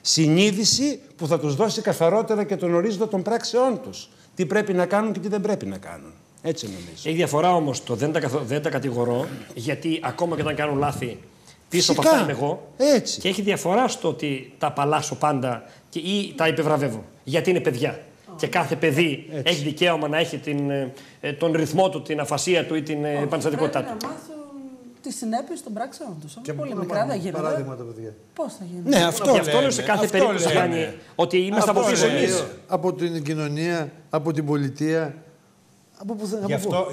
Συνείδηση που θα τους δώσει καθαρότερα και τον ορίζοντα των πράξεών τους. Τι πρέπει να κάνουν και τι δεν πρέπει να κάνουν. Έτσι νομίζω. Έχει διαφορά όμως το δεν τα κατηγορώ, γιατί ακόμα και όταν κάνουν λάθη, πίσω από αυτά είμαι εγώ. Έτσι. Και έχει διαφορά στο ότι τα απαλλάσσω πάντα ή τα υπεβραβεύω. Γιατί είναι παιδιά. Και κάθε παιδί έχει δικαίωμα να έχει τον ρυθμό του, την αφασία του ή την επαναστατικότητά του. Πρέπει να μάθουν τις συνέπειες των πράξεων τους. Και πολύ μικρά δεν γίνεται. Παράδειγματα, παιδιά. Πώς θα γίνει. Ναι, αυτό Γι' αυτό λέω σε κάθε περίπτωση ότι είμαστε από πίσω εμείς. Από την κοινωνία, από την πολιτεία.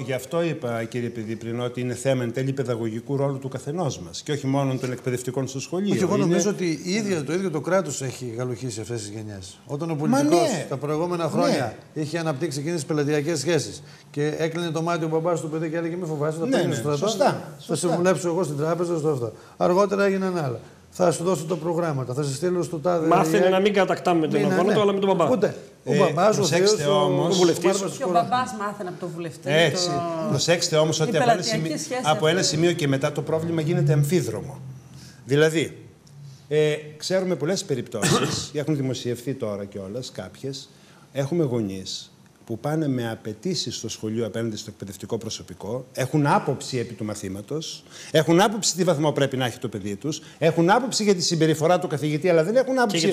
Γι' αυτό είπα, κύριε παιδί, πριν ότι είναι θέμα εν τέλει παιδαγωγικού ρόλου του καθενός μας και όχι μόνο των εκπαιδευτικών στο σχολείο. Και εγώ νομίζω ότι το ίδιο το κράτος έχει γαλουχίσει αυτές τις γενιές. Όταν ο πολιτικός τα προηγούμενα χρόνια είχε αναπτύξει εκείνες τις πελατειακές σχέσεις και έκλεινε το μάτι ο μπαμπάς του παιδί και έλεγε: Μη φοβάσαι, θα παίρνει στο στρατό. Θα σε βουλέψω εγώ στην τράπεζα, στο αυτό. Αργότερα έγιναν άλλα. Θα σου δώσω τα προγράμματα, θα σε στείλω στο τάδε. Μάθαινε να μην κατακτάμε τον αγώνα του, αλλά με τον μπαμπά. Ούτε. Ο μπαμπάς, ο θείος, ο βουλευτής. Και ο μπαμπάς μάθαινε από τον βουλευτή. Έτσι. Προσέξτε όμως ότι από ένα σημείο και μετά το πρόβλημα γίνεται αμφίδρομο. Δηλαδή, ξέρουμε πολλές περιπτώσεις, έχουν δημοσιευθεί τώρα κιόλας κάποιες, έχουμε γονείς που πάνε με απαιτήσεις στο σχολείο απέναντι στο εκπαιδευτικό προσωπικό, έχουν άποψη επί του μαθήματος, έχουν άποψη τι βαθμό πρέπει να έχει το παιδί τους, έχουν άποψη για τη συμπεριφορά του καθηγητή, αλλά δεν έχουν άποψη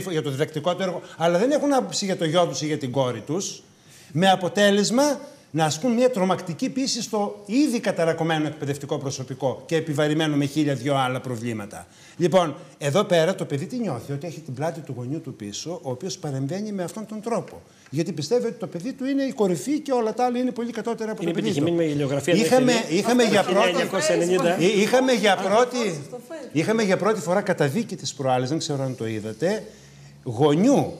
για το διδακτικό του έργο, αλλά δεν έχουν άποψη για το γιο τους ή για την κόρη τους, με αποτέλεσμα να ασκούν μια τρομακτική πίεση στο ήδη καταρακωμένο εκπαιδευτικό προσωπικό και επιβαρημένο με 1002 άλλα προβλήματα. Λοιπόν, εδώ πέρα το παιδί τι νιώθει, ότι έχει την πλάτη του γονιού του πίσω, ο οποίος παρεμβαίνει με αυτόν τον τρόπο. Γιατί πιστεύει ότι το παιδί του είναι η κορυφή και όλα τα άλλα είναι πολύ κατώτερα από το παιδί του. Είναι επιτυχημένη με ηλιογραφία. Είχαμε για πρώτη φορά καταδίκη της προάλλης, δεν ξέρω αν το είδατε, γονιού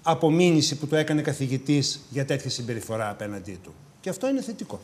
απομήνυση που το έκανε καθηγητής για τέτοια συμπεριφορά απέναντί του. Και αυτό είναι θετικό.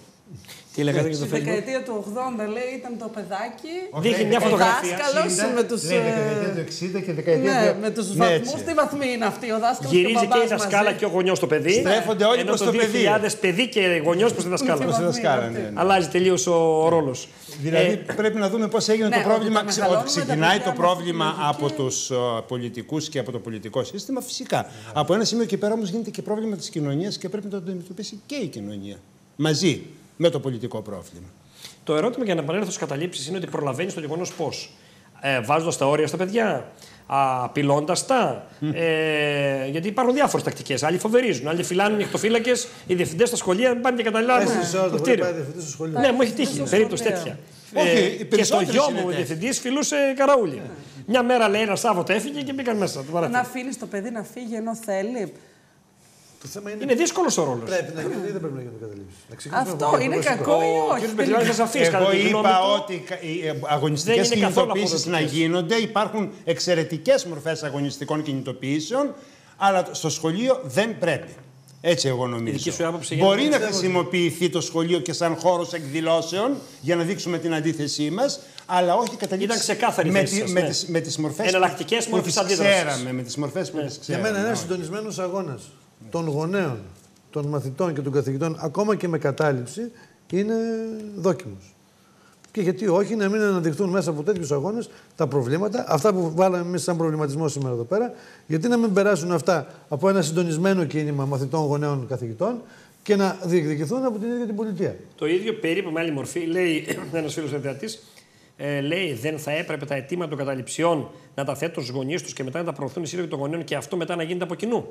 Τι λέγατε για το Facebook. Στη δεκαετία του 80, λέει, ήταν το παιδάκι. Δείχνει μια φωτογραφία. Δάσκαλος με τους. Δεκαετία του 60 και δεκαετία του 60. Ναι, με τους βαθμούς. Τι βαθμοί είναι αυτοί, ο δάσκαλος. Γυρίζει και η δασκάλα και ο γονιός στο παιδί. Στρέφονται όλοι προς το παιδί. 2000 παιδί και γονιός προς τη δασκάλα. Ναι. Αλλάζει τελείως ο ρόλος. Δηλαδή πρέπει να δούμε πώς έγινε το πρόβλημα. Ότι ξεκινάει το πρόβλημα από τους πολιτικούς και από το πολιτικό σύστημα, φυσικά. Από ένα σημείο και πέρα όμως γίνεται και πρόβλημα της κοινωνίας και πρέπει να το αντιμετωπίσει και η κοινωνία. Μαζί με το πολιτικό πρόβλημα. Το ερώτημα για να επανέλθω στις καταλήψεις είναι ότι προλαβαίνει το γεγονός πώς. Βάζοντας τα όρια στα παιδιά, απειλώντας τα. Γιατί υπάρχουν διάφορες τακτικές. Άλλοι φοβερίζουν, άλλοι φυλάνε νυχτοφύλακες, οι διευθυντές στα σχολεία πάνε και καταλάβουν το κτίριο. Ναι, μου έχει τύχει περίπτωση τέτοια. Και στο γιο μου ο διευθυντής φιλούσε καραούλια. Μια μέρα λέει ένα Σάββατο έφυγε και μπήκαν μέσα. Να αφήνει το παιδί να φύγει ενώ θέλει. Το θέμα είναι δύσκολος ο ρόλος. Πρέπει να γίνει ή δεν πρέπει να γίνουν καταλήψεις. Αυτό είναι κακό ή όχι. Εγώ είπα ότι οι αγωνιστικές κινητοποιήσεις να γίνονται. Υπάρχουν εξαιρετικές μορφές αγωνιστικών κινητοποιήσεων, αλλά στο σχολείο δεν πρέπει. Έτσι εγώ νομίζω. Μπορεί να χρησιμοποιηθεί το σχολείο και σαν χώρος εκδηλώσεων για να δείξουμε την αντίθεσή μας, αλλά όχι καταλήψεις με τις μορφές που τις ξέραμε. Για μένα είναι ένας συντονισμένος αγώνας των γονέων, των μαθητών και των καθηγητών, ακόμα και με κατάληψη, είναι δόκιμος. Και γιατί όχι να μην αναδειχθούν μέσα από τέτοιους αγώνες τα προβλήματα, αυτά που βάλαμε εμείς σαν προβληματισμό σήμερα εδώ πέρα, γιατί να μην περάσουν αυτά από ένα συντονισμένο κίνημα μαθητών, γονέων, καθηγητών και να διεκδικηθούν από την ίδια την πολιτεία. Το ίδιο περίπου με άλλη μορφή λέει ένας φίλος θεατής, λέει δεν θα έπρεπε τα αιτήματα των καταληψιών να τα θέτουν στους γονείς τους και μετά να τα προωθούν οι σύλλογοι των γονέων και αυτό μετά να γίνεται από κοινού.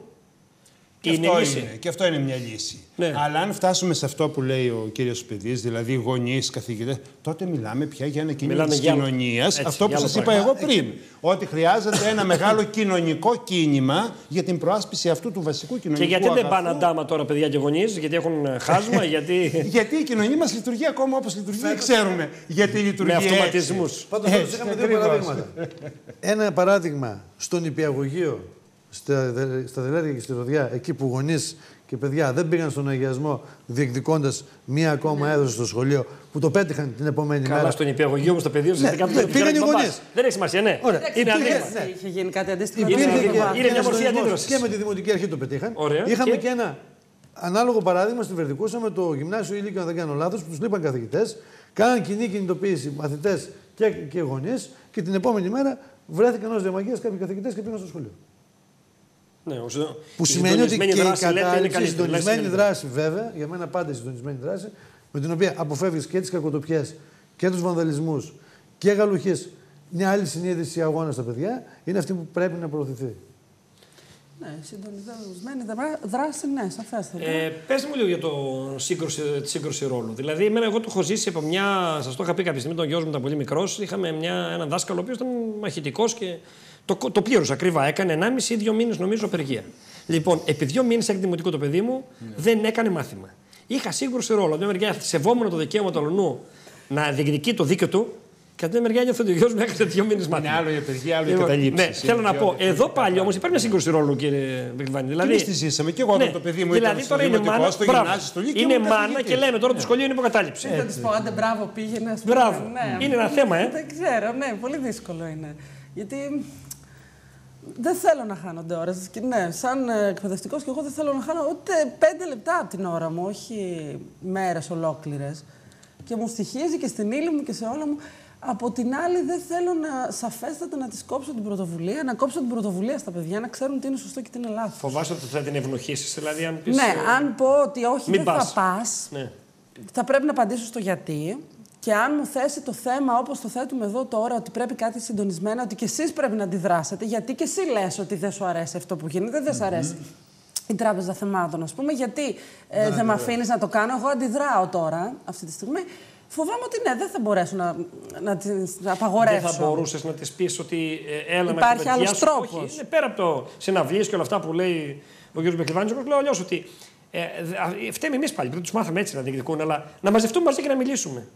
Και αυτό είναι μια λύση. Ναι. Αλλά αν φτάσουμε σε αυτό που λέει ο κύριος Παιδής, δηλαδή γονείς, καθηγητές, τότε μιλάμε πια για ένα κίνημα της κοινωνίας. Αυτό που σας είπα εγώ πριν. Ότι χρειάζεται ένα μεγάλο κοινωνικό κίνημα για την προάσπιση αυτού του βασικού κοινωνικού αγαθού. Και γιατί δεν πάνε αντάμα τώρα παιδιά και γονείς, γιατί έχουν χάσμα, γιατί η κοινωνία μας λειτουργεί ακόμα όπως λειτουργεί. Δεν ξέρουμε γιατί λειτουργεί με αυτοματισμούς. Πάντως είχαμε δύο παραδείγματα. Ένα παράδειγμα στον νηπιαγωγείο, στα Δελέρια και στη Ροδιά, εκεί που γονείς και παιδιά δεν πήγαν στον αγιασμό διεκδικώντας μία ακόμα έδωση στο σχολείο, που το πέτυχαν την επόμενη μέρα. Καλά, στον νηπιαγωγείο όμως τα παιδιά πήγαν οι γονείς. Δεν έχει σημασία, ναι. Είναι είχε γίνει κάτι αντίστοιχο. Είναι μια μορφή αντίδρασης. Και με τη Δημοτική Αρχή το πετύχαν. Ωραία. Είχαμε και ένα ανάλογο παράδειγμα στη Βερδικούσα με το Γυμνάσιο Ήλικιο, αν δεν κάνω λάθος, που τους λείπαν καθηγητές, κάναν κοινή κινητοποίηση μαθητές και γονείς και την επόμενη μέρα βρέθηκαν ως διαμαγείας κάποιοι καθηγητές και πήγαν στο σχολείο. Ναι, που σημαίνει ότι και η κατάληψη, η συντονισμένη δράση, βέβαια, για μένα πάντα η συντονισμένη δράση, με την οποία αποφεύγεις και τις κακοτοπιές και τους βανδαλισμούς και γαλουχίες, μια άλλη συνείδηση αγώνα στα παιδιά, είναι αυτή που πρέπει να προωθηθεί. Ναι, συντονισμένη δράση, ναι, σαφέστατα. Πες μου λίγο για τη σύγκρουση ρόλου. Δηλαδή, εγώ το έχω ζήσει από μια. Σας το είχα πει κάποια στιγμή, τον γιος μου ήταν πολύ μικρός. Είχαμε έναν δάσκαλο, ο οποίος ήταν μαχητικός και το πλήρωσε ακριβά. Έκανε 1,5 ή 2 μήνες, νομίζω, απεργία. Λοιπόν, επί 2 μήνες έκανε δημοτικό το παιδί μου, δεν έκανε μάθημα. Είχα σύγκρουση ρόλου. Από μια μεριά σεβόμουν το δικαίωμα του αλουνού να διεκδικεί το δίκαιο του. Και από την μεριά νιώθω ότι ο γιος μου έκανε 2 μήνες μάθημα. Είναι άλλο η απεργία, άλλο η καταλήψη. Ναι, θέλω να πω, εδώ πάλι όμως υπάρχει μια σύγκρουση ρόλου, κύριε Μπεκβάνη. Δηλαδή, εμείς τη ζήσαμε και εγώ όταν το παιδί μου ήταν στο δημοτικό, στο γυμνάσιο, στο λύκειο. Είναι μάνα και λέμε τώρα το σχολείο είναι υποκατάληψη. Θα της πω, άντε μπράβο, πήγαινε. Μπράβο. Είναι ένα θέμα, Δεν ξέρω, ναι, πολύ δύσκολο είναι. Γιατί δεν θέλω να χάνονται ώρες. Ναι, σαν εκπαιδευτικός και εγώ δεν θέλω να χάνω ούτε 5 λεπτά από την ώρα μου, όχι μέρες ολόκληρες. Και μου στοιχίζει και στην ύλη μου και σε όλα μου. Από την άλλη, δεν θέλω σαφέστατα να της κόψω την πρωτοβουλία, να κόψω την πρωτοβουλία στα παιδιά, να ξέρουν τι είναι σωστό και τι είναι λάθος. Φοβάσαι ότι θα την ευνοχήσεις, δηλαδή, αν πεις. Ναι, αν πω ότι όχι, δεν θα πας, ναι, θα πρέπει να απαντήσω στο γιατί. Και αν μου θέσει το θέμα όπως το θέτουμε εδώ τώρα, ότι πρέπει κάτι συντονισμένα, ότι και εσείς πρέπει να αντιδράσετε, γιατί και εσύ λες ότι δεν σου αρέσει αυτό που γίνεται, δεν σου αρέσει η Τράπεζα Θεμάτων, ας πούμε, γιατί δεν με αφήνεις να το κάνω. Εγώ αντιδράω τώρα, αυτή τη στιγμή. Φοβάμαι ότι ναι, δεν θα μπορέσω να τις απαγορεύσω. Δεν θα μπορούσες να της πεις ότι έλα να υπάρχει άλλος τρόπος. Όχι, πέρα από το συναυλίες και όλα αυτά που λέει ο κ. Μπεκλιβάνης, εγώ λέω αλλιώς ότι φταίμε εμείς πάλι, δεν τους μάθαμε έτσι να διεκδικούν, αλλά να μαζευτούμε μαζί και να μιλήσουμε.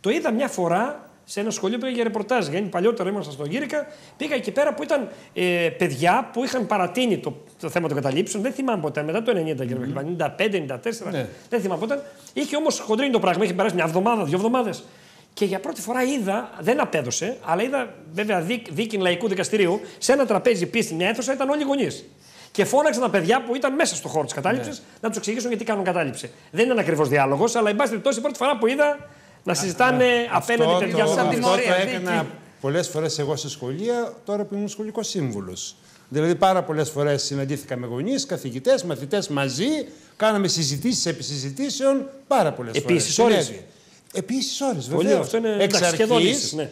Το είδα μια φορά σε ένα σχολείο που πήγα για ρεπορτάζ. Γιατί παλιότερα ήμασταν στον Γύρικα, πήγα εκεί πέρα που ήταν παιδιά που είχαν παρατείνει το θέμα των καταλήψεων. Δεν θυμάμαι ποτέ, μετά το 90, κύριε Μπεκλιβάνη, 95-94. Ναι. Δεν θυμάμαι ποτέ. Είχε όμως χοντρίνει το πράγμα, είχε περάσει μια εβδομάδα, 2 εβδομάδες. Και για πρώτη φορά είδα, δεν απέδωσε, αλλά είδα βέβαια δίκη λαϊκού δικαστηρίου, σε ένα τραπέζι πίστη, μια αίθουσα ήταν όλοι οι γονείς. Και φώναξαν τα παιδιά που ήταν μέσα στο χώρο της κατάληψης να τους εξηγήσουν γιατί κάνουν κατάληψη. Δεν ήταν ακριβώς διάλογος, αλλά εν πάση περιπτώσει η πρώτη φορά που είδα να συζητάνε απέναντι παιδιά σαν αυτό το έκανα πολλές φορές εγώ σε σχολεία, τώρα που ήμουν σχολικός σύμβουλος. Δηλαδή πάρα πολλές φορές συναντήθηκα με γονείς, καθηγητές, μαθητές μαζί, κάναμε συζητήσεις επί συζητήσεων πάρα πολλές φορές. Επίσης ώρες. Επίσης ώρες, βεβαίως. Αυτό είναι σχεδόν ίσως, ναι.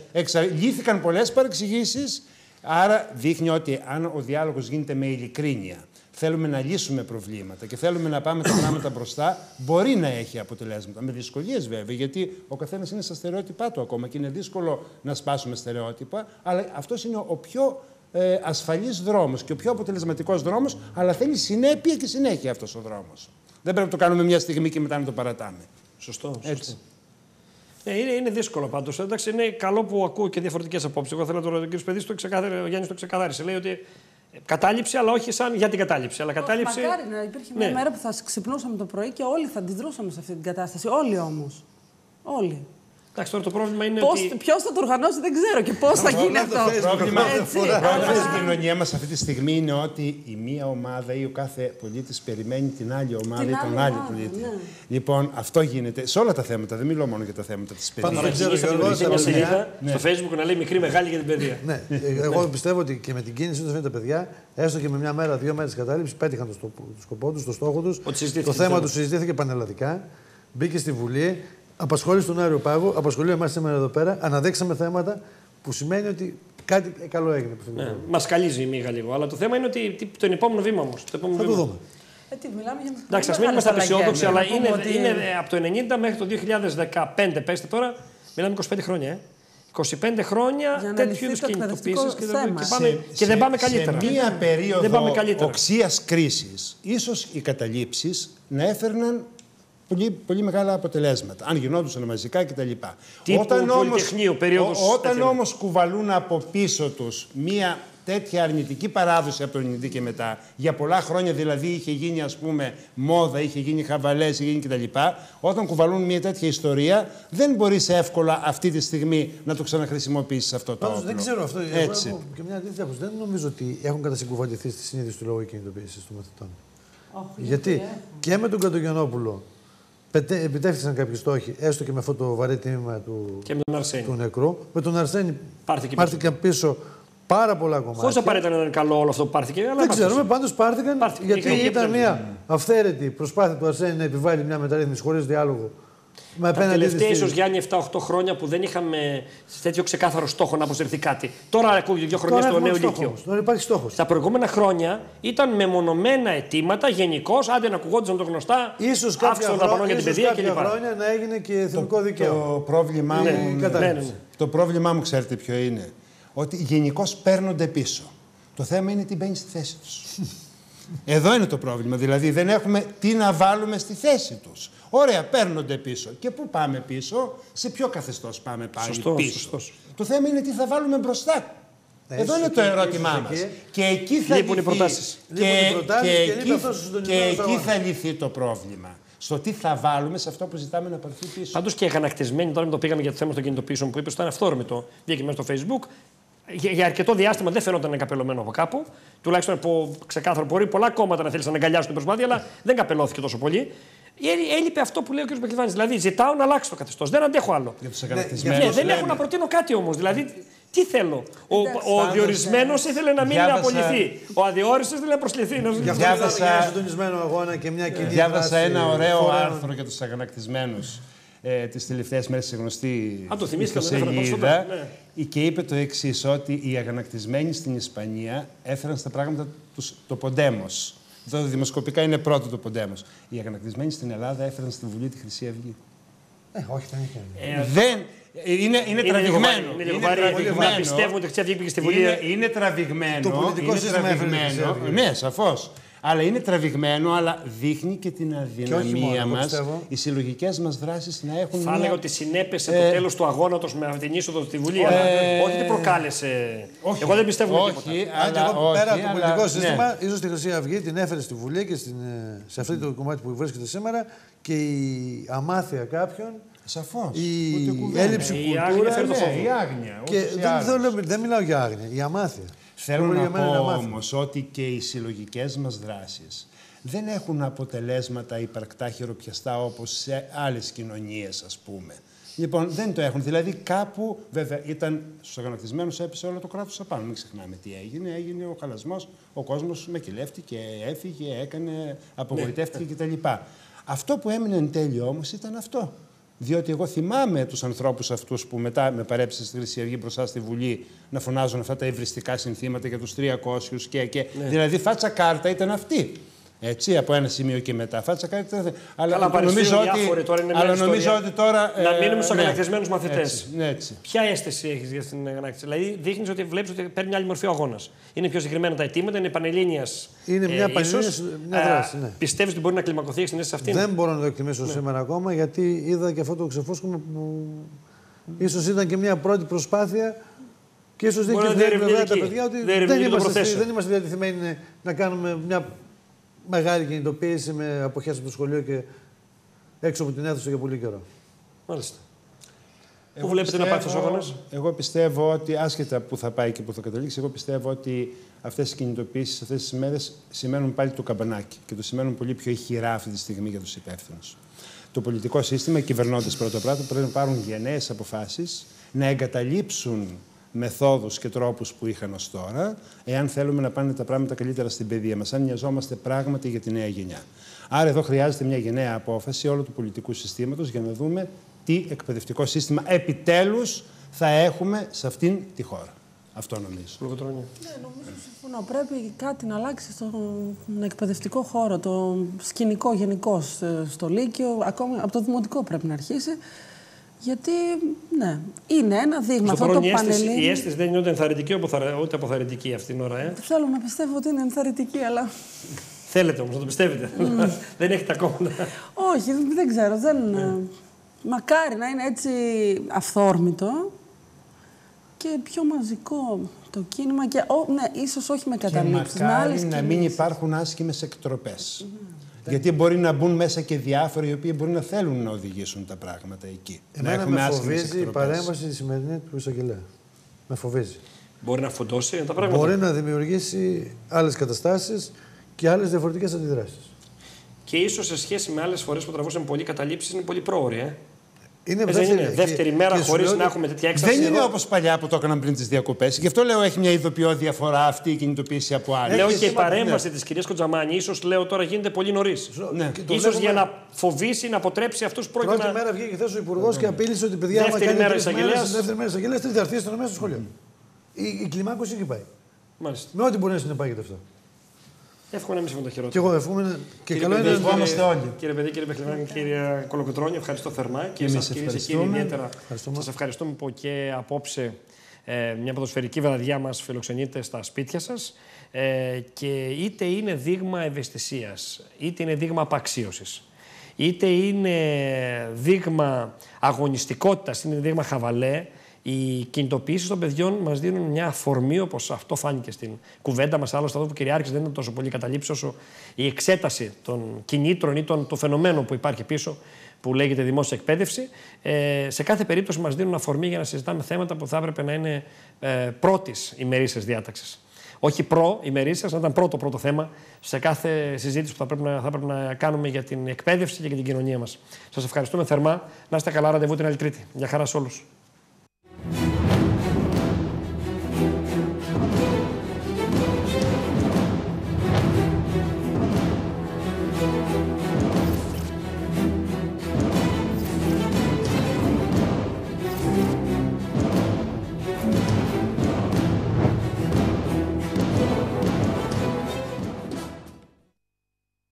Λύθηκαν πολλές παρεξηγήσεις, άρα δείχνει ότι αν ο διάλογος γίνεται με ειλικρίνεια, θέλουμε να λύσουμε προβλήματα και θέλουμε να πάμε τα πράγματα μπροστά, μπορεί να έχει αποτελέσματα. Με δυσκολίες βέβαια, γιατί ο καθένας είναι στα στερεότυπά του ακόμα και είναι δύσκολο να σπάσουμε στερεότυπα, αλλά αυτός είναι ο πιο ασφαλής δρόμος και ο πιο αποτελεσματικός δρόμος, αλλά θέλει συνέπεια και συνέχεια αυτός ο δρόμος. Δεν πρέπει να το κάνουμε μια στιγμή και μετά να το παρατάμε. Σωστό. Είναι δύσκολο πάντως. Εντάξει, είναι καλό που ακούω και διαφορετικές απόψεις. Εγώ θέλω τώρα ο κ. Παιδής, ο Γιάννης το ξεκαθάρισε. Λέει ότι κατάληψη, αλλά όχι σαν για την κατάληψη. Αλλά κατάληψη. Μακάρι να υπήρχε μια μέρα που θα ξυπνούσαμε το πρωί και όλοι θα αντιδρούσαμε σε αυτή την κατάσταση. Όλοι όμως. Όλοι. Εντάξει, τώρα το πρόβλημα είναι ότι. Ποιος θα το οργανώσει δεν ξέρω και πώς θα γίνει αυτό. Το πρόβλημα στην κοινωνία μας αυτή τη στιγμή είναι ότι η μία ομάδα ή ο κάθε πολίτης περιμένει την άλλη ομάδα ή τον άλλο πολίτη. Ναι. Λοιπόν, αυτό γίνεται σε όλα τα θέματα. Δεν μιλώ μόνο για τα θέματα της παιδείας. Μια σελίδα στο Facebook να λέει μικρή μεγάλη για την παιδεία. Ναι, εγώ πιστεύω ότι και με την κίνηση του τα παιδιά, έστω και με μια μέρα, 2 μέρες κατάληψη, πέτυχαν το σκοπό τους, το στόχο τους. Το θέμα του συζητήθηκε πανελλαδικά, μπήκε στη Βουλή. Απασχόλησε τον Άριο Πάγο, απασχολεί εμάς σήμερα εδώ πέρα. Αναδείξαμε θέματα που σημαίνει ότι κάτι καλό έγινε. Ναι, μας καλύζει η μίγα λίγο. Αλλά το θέμα είναι ότι το επόμενο βήμα όμως. Θα το δούμε. Μιλάμε για εντάξει, ας μην είμαστε απεσιόδοξοι, αλλά είναι από το 1990 μέχρι το 2015. Πέστε τώρα, μιλάμε 25 χρόνια. 25 χρόνια τέτοιου είδους κινητοποίησεις και δεν πάμε καλύτερα. Σε μία περίοδο οξείας κρίσης, ίσως οι καταλήψεις να έφερναν πολύ μεγάλα αποτελέσματα. Αν γινόντουσαν μαζικά κτλ. Όταν όμως κουβαλούν από πίσω τους μία τέτοια αρνητική παράδοση από το 90 και μετά, για πολλά χρόνια δηλαδή είχε γίνει ας πούμε μόδα, είχε γίνει χαβαλές, είχε γίνει κτλ. Όταν κουβαλούν μία τέτοια ιστορία, δεν μπορείς εύκολα αυτή τη στιγμή να το ξαναχρησιμοποιήσεις αυτό το όπλο. Δεν ξέρω αυτό. Έτσι. Έχω και μια αντίθεση. Δεν νομίζω ότι έχουν κατασυγκουβαληθεί στη συνείδηση του λόγου κινητοποίησης των μαθητών. Γιατί και με τον Κατογιαννόπουλο επιτεύχθηκαν κάποιοι στόχοι, έστω και με αυτό το βαρύ τίμημα του νεκρού. Με τον Αρσένη πάρθηκαν πίσω πάρα πολλά κομμάτια. Χωρίς απαραίτητα να είναι καλό όλο αυτό που πάρθηκε. Δεν ξέρουμε, πάντως πάρθηκαν. Γιατί ήταν μια αυθαίρετη προσπάθεια του Αρσένη να επιβάλλει μια μεταρρύθμιση χωρίς διάλογο. Τα τελευταία ίσως Γιάννη 7-8 χρόνια που δεν είχαμε τέτοιο ξεκάθαρο στόχο να αποσυρθεί κάτι. Τώρα ακούγεται 2 χρόνια στο νέο Λύκειο. Τώρα υπάρχει στόχος. Τα προηγούμενα χρόνια ήταν μεμονωμένα αιτήματα γενικώς, άντε να ακουγόντουσαν το γνωστά. Ίσως κάποια χρόνια να έγινε και εθνικό δικαίωμα. Το πρόβλημά μου, ξέρετε ποιο είναι. Ότι γενικώς παίρνονται πίσω. Το θέμα είναι τι μπαίνει στη θέση τους. Εδώ είναι το πρόβλημα. Δηλαδή δεν έχουμε τι να βάλουμε στη θέση τους. Ωραία, παίρνονται πίσω. Και πού πάμε πίσω, σε ποιο καθεστώς πάμε πάλι πίσω. Σωστός. Το θέμα είναι τι θα βάλουμε μπροστά. Εδώ είναι το ερώτημά μας. Και εκεί θα λυθεί το πρόβλημα. Στο τι θα βάλουμε σε αυτό που ζητάμε να πάρθει πίσω. Πάντως και αγανακτισμένοι, τώρα το πήγαμε για το θέμα των κινητοποιήσεων που είπε, ήταν αυθόρμητο. Βγήκε μέσα στο Facebook. Για αρκετό διάστημα δεν φαινόταν καπελωμένο από κάπου. Τουλάχιστον από ξεκάθαρο μπορεί πολλά κόμματα να θέλει να αγκαλιάσουν την προσπάθεια, αλλά δεν καπελώθηκε τόσο πολύ. Έλειπε αυτό που λέει ο κ. Μπακελβάνης. Δηλαδή, ζητάω να αλλάξει το καθεστώς. Δεν αντέχω άλλο. Για τους αγανακτισμένους. Δεν έχω να προτείνω κάτι όμως. Δηλαδή, τι θέλω. Ο διορισμένος ήθελε να μην απολυθεί. Ο αδιόριστος ήθελε να προσληφθεί. Διάβασα ένα ωραίο άρθρο για τους αγανακτισμένους τις τελευταίες μέρες σε γνωστή ιστοσελίδα και είπε το εξής, ότι οι αγανακτισμένοι στην Ισπανία έφεραν στα πράγματα το Ποντέμος. Εδώ δημοσκοπικά είναι πρώτο το Ποντέμος. Οι αγανακτισμένοι στην Ελλάδα έφεραν στη Βουλή τη Χρυσή Αυγή. Όχι, δεν είναι τραβηγμένο. Να πιστεύουν ότι η Χρυσή Αυγή πήγε στη Βουλή. Είναι τραβηγμένο. Το πολιτικό σύστημα έφερε. Ναι, σαφώς. Αλλά είναι τραβηγμένο, αλλά δείχνει και την αδυναμία μας, οι συλλογικές μας δράσεις να έχουν. Θα έλεγα ότι συνέπεσε το τέλος του αγώνατος με την είσοδο στη Βουλή. Όχι ότι προκάλεσε. Εγώ δεν πιστεύω τίποτα. Πέρα από το πολιτικό σύστημα, ίσως τη Χρυσή Αυγή την έφερε στη Βουλή και σε αυτό το κομμάτι που βρίσκεται σήμερα και η αμάθεια κάποιων. Σαφώς. Η έλλειψη κουλτούρας. Η άγνοια. Δεν μιλάω για άγνοια, η αμάθεια. Θέλω να πω όμως ότι και οι συλλογικές μας δράσεις δεν έχουν αποτελέσματα υπαρκτά χειροπιαστά όπως σε άλλες κοινωνίες, ας πούμε. Λοιπόν, δεν το έχουν. Δηλαδή κάπου, βέβαια, στους αγανακτισμένους έπεσε όλο το κράτος απάνω. Μην ξεχνάμε τι έγινε. Έγινε ο χαλασμός, ο κόσμος μακελεύτηκε, έφυγε, απογοητεύτηκε κτλ. Αυτό που έμεινε εν τέλει όμως ήταν αυτό. Διότι εγώ θυμάμαι τους ανθρώπους αυτούς που μετά με παρέψαν στη Χρυσή Αυγή μπροστά στη Βουλή να φωνάζουν αυτά τα ευριστικά συνθήματα για τους 300 και. Ναι. Δηλαδή, φάτσα κάρτα ήταν αυτή. Έτσι, από ένα σημείο και μετά. Φάτσα κάρτα ήταν. Αλλά νομίζω ότι τώρα. Να μείνουμε στους αγανακτισμένους μαθητές. Έτσι. Ποια αίσθηση έχεις για την αγανάκτηση? Δηλαδή, δείχνεις ότι βλέπεις ότι παίρνει άλλη μορφή ο αγώνας. Είναι πιο συγκεκριμένα τα αιτήματα, είναι πανελλήνιας. Είναι μια πανελλήνιας δράση. Ναι. Πιστεύεις ότι μπορεί να κλιμακωθεί στην αίσθηση αυτή? Δεν μπορώ να το εκτιμήσω σήμερα ακόμα, γιατί είδα και αυτό το ξεφούσκωμα που ίσως ήταν και μια πρώτη προσπάθεια. Και ίσως δείχνει τα παιδιά ότι δεν είμαστε διατεθειμένοι να κάνουμε μια μεγάλη κινητοποίηση με αποχές από το σχολείο και έξω από την αίθουσα για πολύ καιρό. Μάλιστα. Πού βλέπετε να πάει αυτός ο αγώνας? Εγώ πιστεύω ότι, άσχετα που θα πάει και που θα καταλήξει, εγώ πιστεύω ότι αυτές οι κινητοποιήσεις, αυτές τις ημέρες σημαίνουν πάλι το καμπανάκι και το σημαίνουν πολύ πιο ηχηρά αυτή τη στιγμή για τους υπεύθυνους. Το πολιτικό σύστημα, οι κυβερνώντες πρώτα-πρώτα, πρέπει να πάρουν γενναίες αποφάσεις, να εγκαταλείψουν μεθόδους και τρόπους που είχαν ως τώρα, εάν θέλουμε να πάνε τα πράγματα καλύτερα στην παιδεία μας, αν νοιαζόμαστε πράγματι για τη νέα γενιά. Άρα εδώ χρειάζεται μια γενναία απόφαση όλου του πολιτικού συστήματος για να δούμε τι εκπαιδευτικό σύστημα επιτέλους θα έχουμε σε αυτήν τη χώρα. Αυτό νομίζω. Ναι, νομίζω συμφωνώ. Πρέπει κάτι να αλλάξει στον εκπαιδευτικό χώρο, το σκηνικό γενικώς στο Λύκειο, ακόμη από το δημοτικό πρέπει να αρχίσει. Γιατί, ναι, είναι ένα δείγμα. Αυτό το πανελλήνιο. Η αίσθηση δεν είναι ούτε ενθαρρυντική ούτε αποθαρρυντική αυτή την ώρα. Θέλω να πιστεύω ότι είναι ενθαρρυντική, αλλά. Θέλετε όμως να το πιστεύετε. Δεν έχετε ακόμα. Όχι, δεν ξέρω. Μακάρι να είναι έτσι αυθόρμητο και πιο μαζικό το κίνημα. Και, ναι, ίσως όχι με καταλήψεις. Και μακάρι να μην υπάρχουν άσχημες εκτροπές. Γιατί μπορεί να μπουν μέσα και διάφοροι οι οποίοι μπορεί να θέλουν να οδηγήσουν τα πράγματα εκεί. Εμένα με φοβίζει η παρέμβαση τη σημερινή του εισαγγελέα. Με φοβίζει. Μπορεί να φουντώσει τα πράγματα. Μπορεί να δημιουργήσει άλλες καταστάσεις και άλλες διαφορετικές αντιδράσεις. Και ίσως σε σχέση με άλλες φορές που τραβούσαμε πολύ καταλήψεις είναι πολύ πρόωρη. Είναι δεύτερη μέρα χωρίς να έχουμε τέτοια έξαρση. Δεν είναι όπως παλιά που το έκαναν πριν τις διακοπές. Γι' αυτό λέω έχει μια ειδοποιώ διαφορά αυτή η κινητοποίηση από άλλη. Λέω και η παρέμβαση της κυρίας Κοντζαμάνη, ίσως λέω τώρα γίνεται πολύ νωρίς. Ναι. Ίσως για να φοβήσει, να αποτρέψει αυτούς που πρόκειται να. Πρώτη μέρα βγήκε χθες ο Υπουργός και απείλησε ότι παιδιά Δεύτερη μέρα εισαγγελέας. Δεύτερη μέρα εισαγγελέας, τρίτη θα έρθει στο μέσα στο σχολείο. Η κλιμάκωση εκεί πάει. Μάλιστα. Με ό,τι μπορεί να συνεπάγεται αυτό. Εύχομαι να μην συμβούν τα χειρότερα. Και εγώ εύχομαι. Και κύριε καλό είναι να είμαστε όλοι. Κύριε Παιδί, κύριε Μπεχλημάνη, κύριε Κολοκοτρώνη, ευχαριστώ θερμά. Και εσάς κυρίες και κύριοι, ιδιαίτερα σας ευχαριστούμε που και απόψε μια ποδοσφαιρική βραδιά μας φιλοξενείτε στα σπίτια σας. Και είτε είναι δείγμα ευαισθησίας, είτε είναι δείγμα απαξίωσης, είτε είναι δείγμα αγωνιστικότητας, είτε είναι δείγμα χαβαλέ. Οι κινητοποιήσεις των παιδιών μας δίνουν μια αφορμή, όπως αυτό φάνηκε στην κουβέντα μας. Άλλωστε, αυτό που κυριάρχησε δεν ήταν τόσο πολύ καταλήψη, όσο η εξέταση των κινήτρων ή των φαινομένων που υπάρχει πίσω, που λέγεται δημόσια εκπαίδευση. Σε κάθε περίπτωση μας δίνουν αφορμή για να συζητάμε θέματα που θα έπρεπε να είναι πρώτης ημερήσιας διάταξης. Όχι προ-ημερήσιας, να ήταν πρώτο θέμα σε κάθε συζήτηση που θα πρέπει να κάνουμε για την εκπαίδευση και για την κοινωνία μας. Σας ευχαριστούμε θερμά. Να είστε καλά, ραντεβού την άλλη Τρίτη. Μια χαρά σε όλους.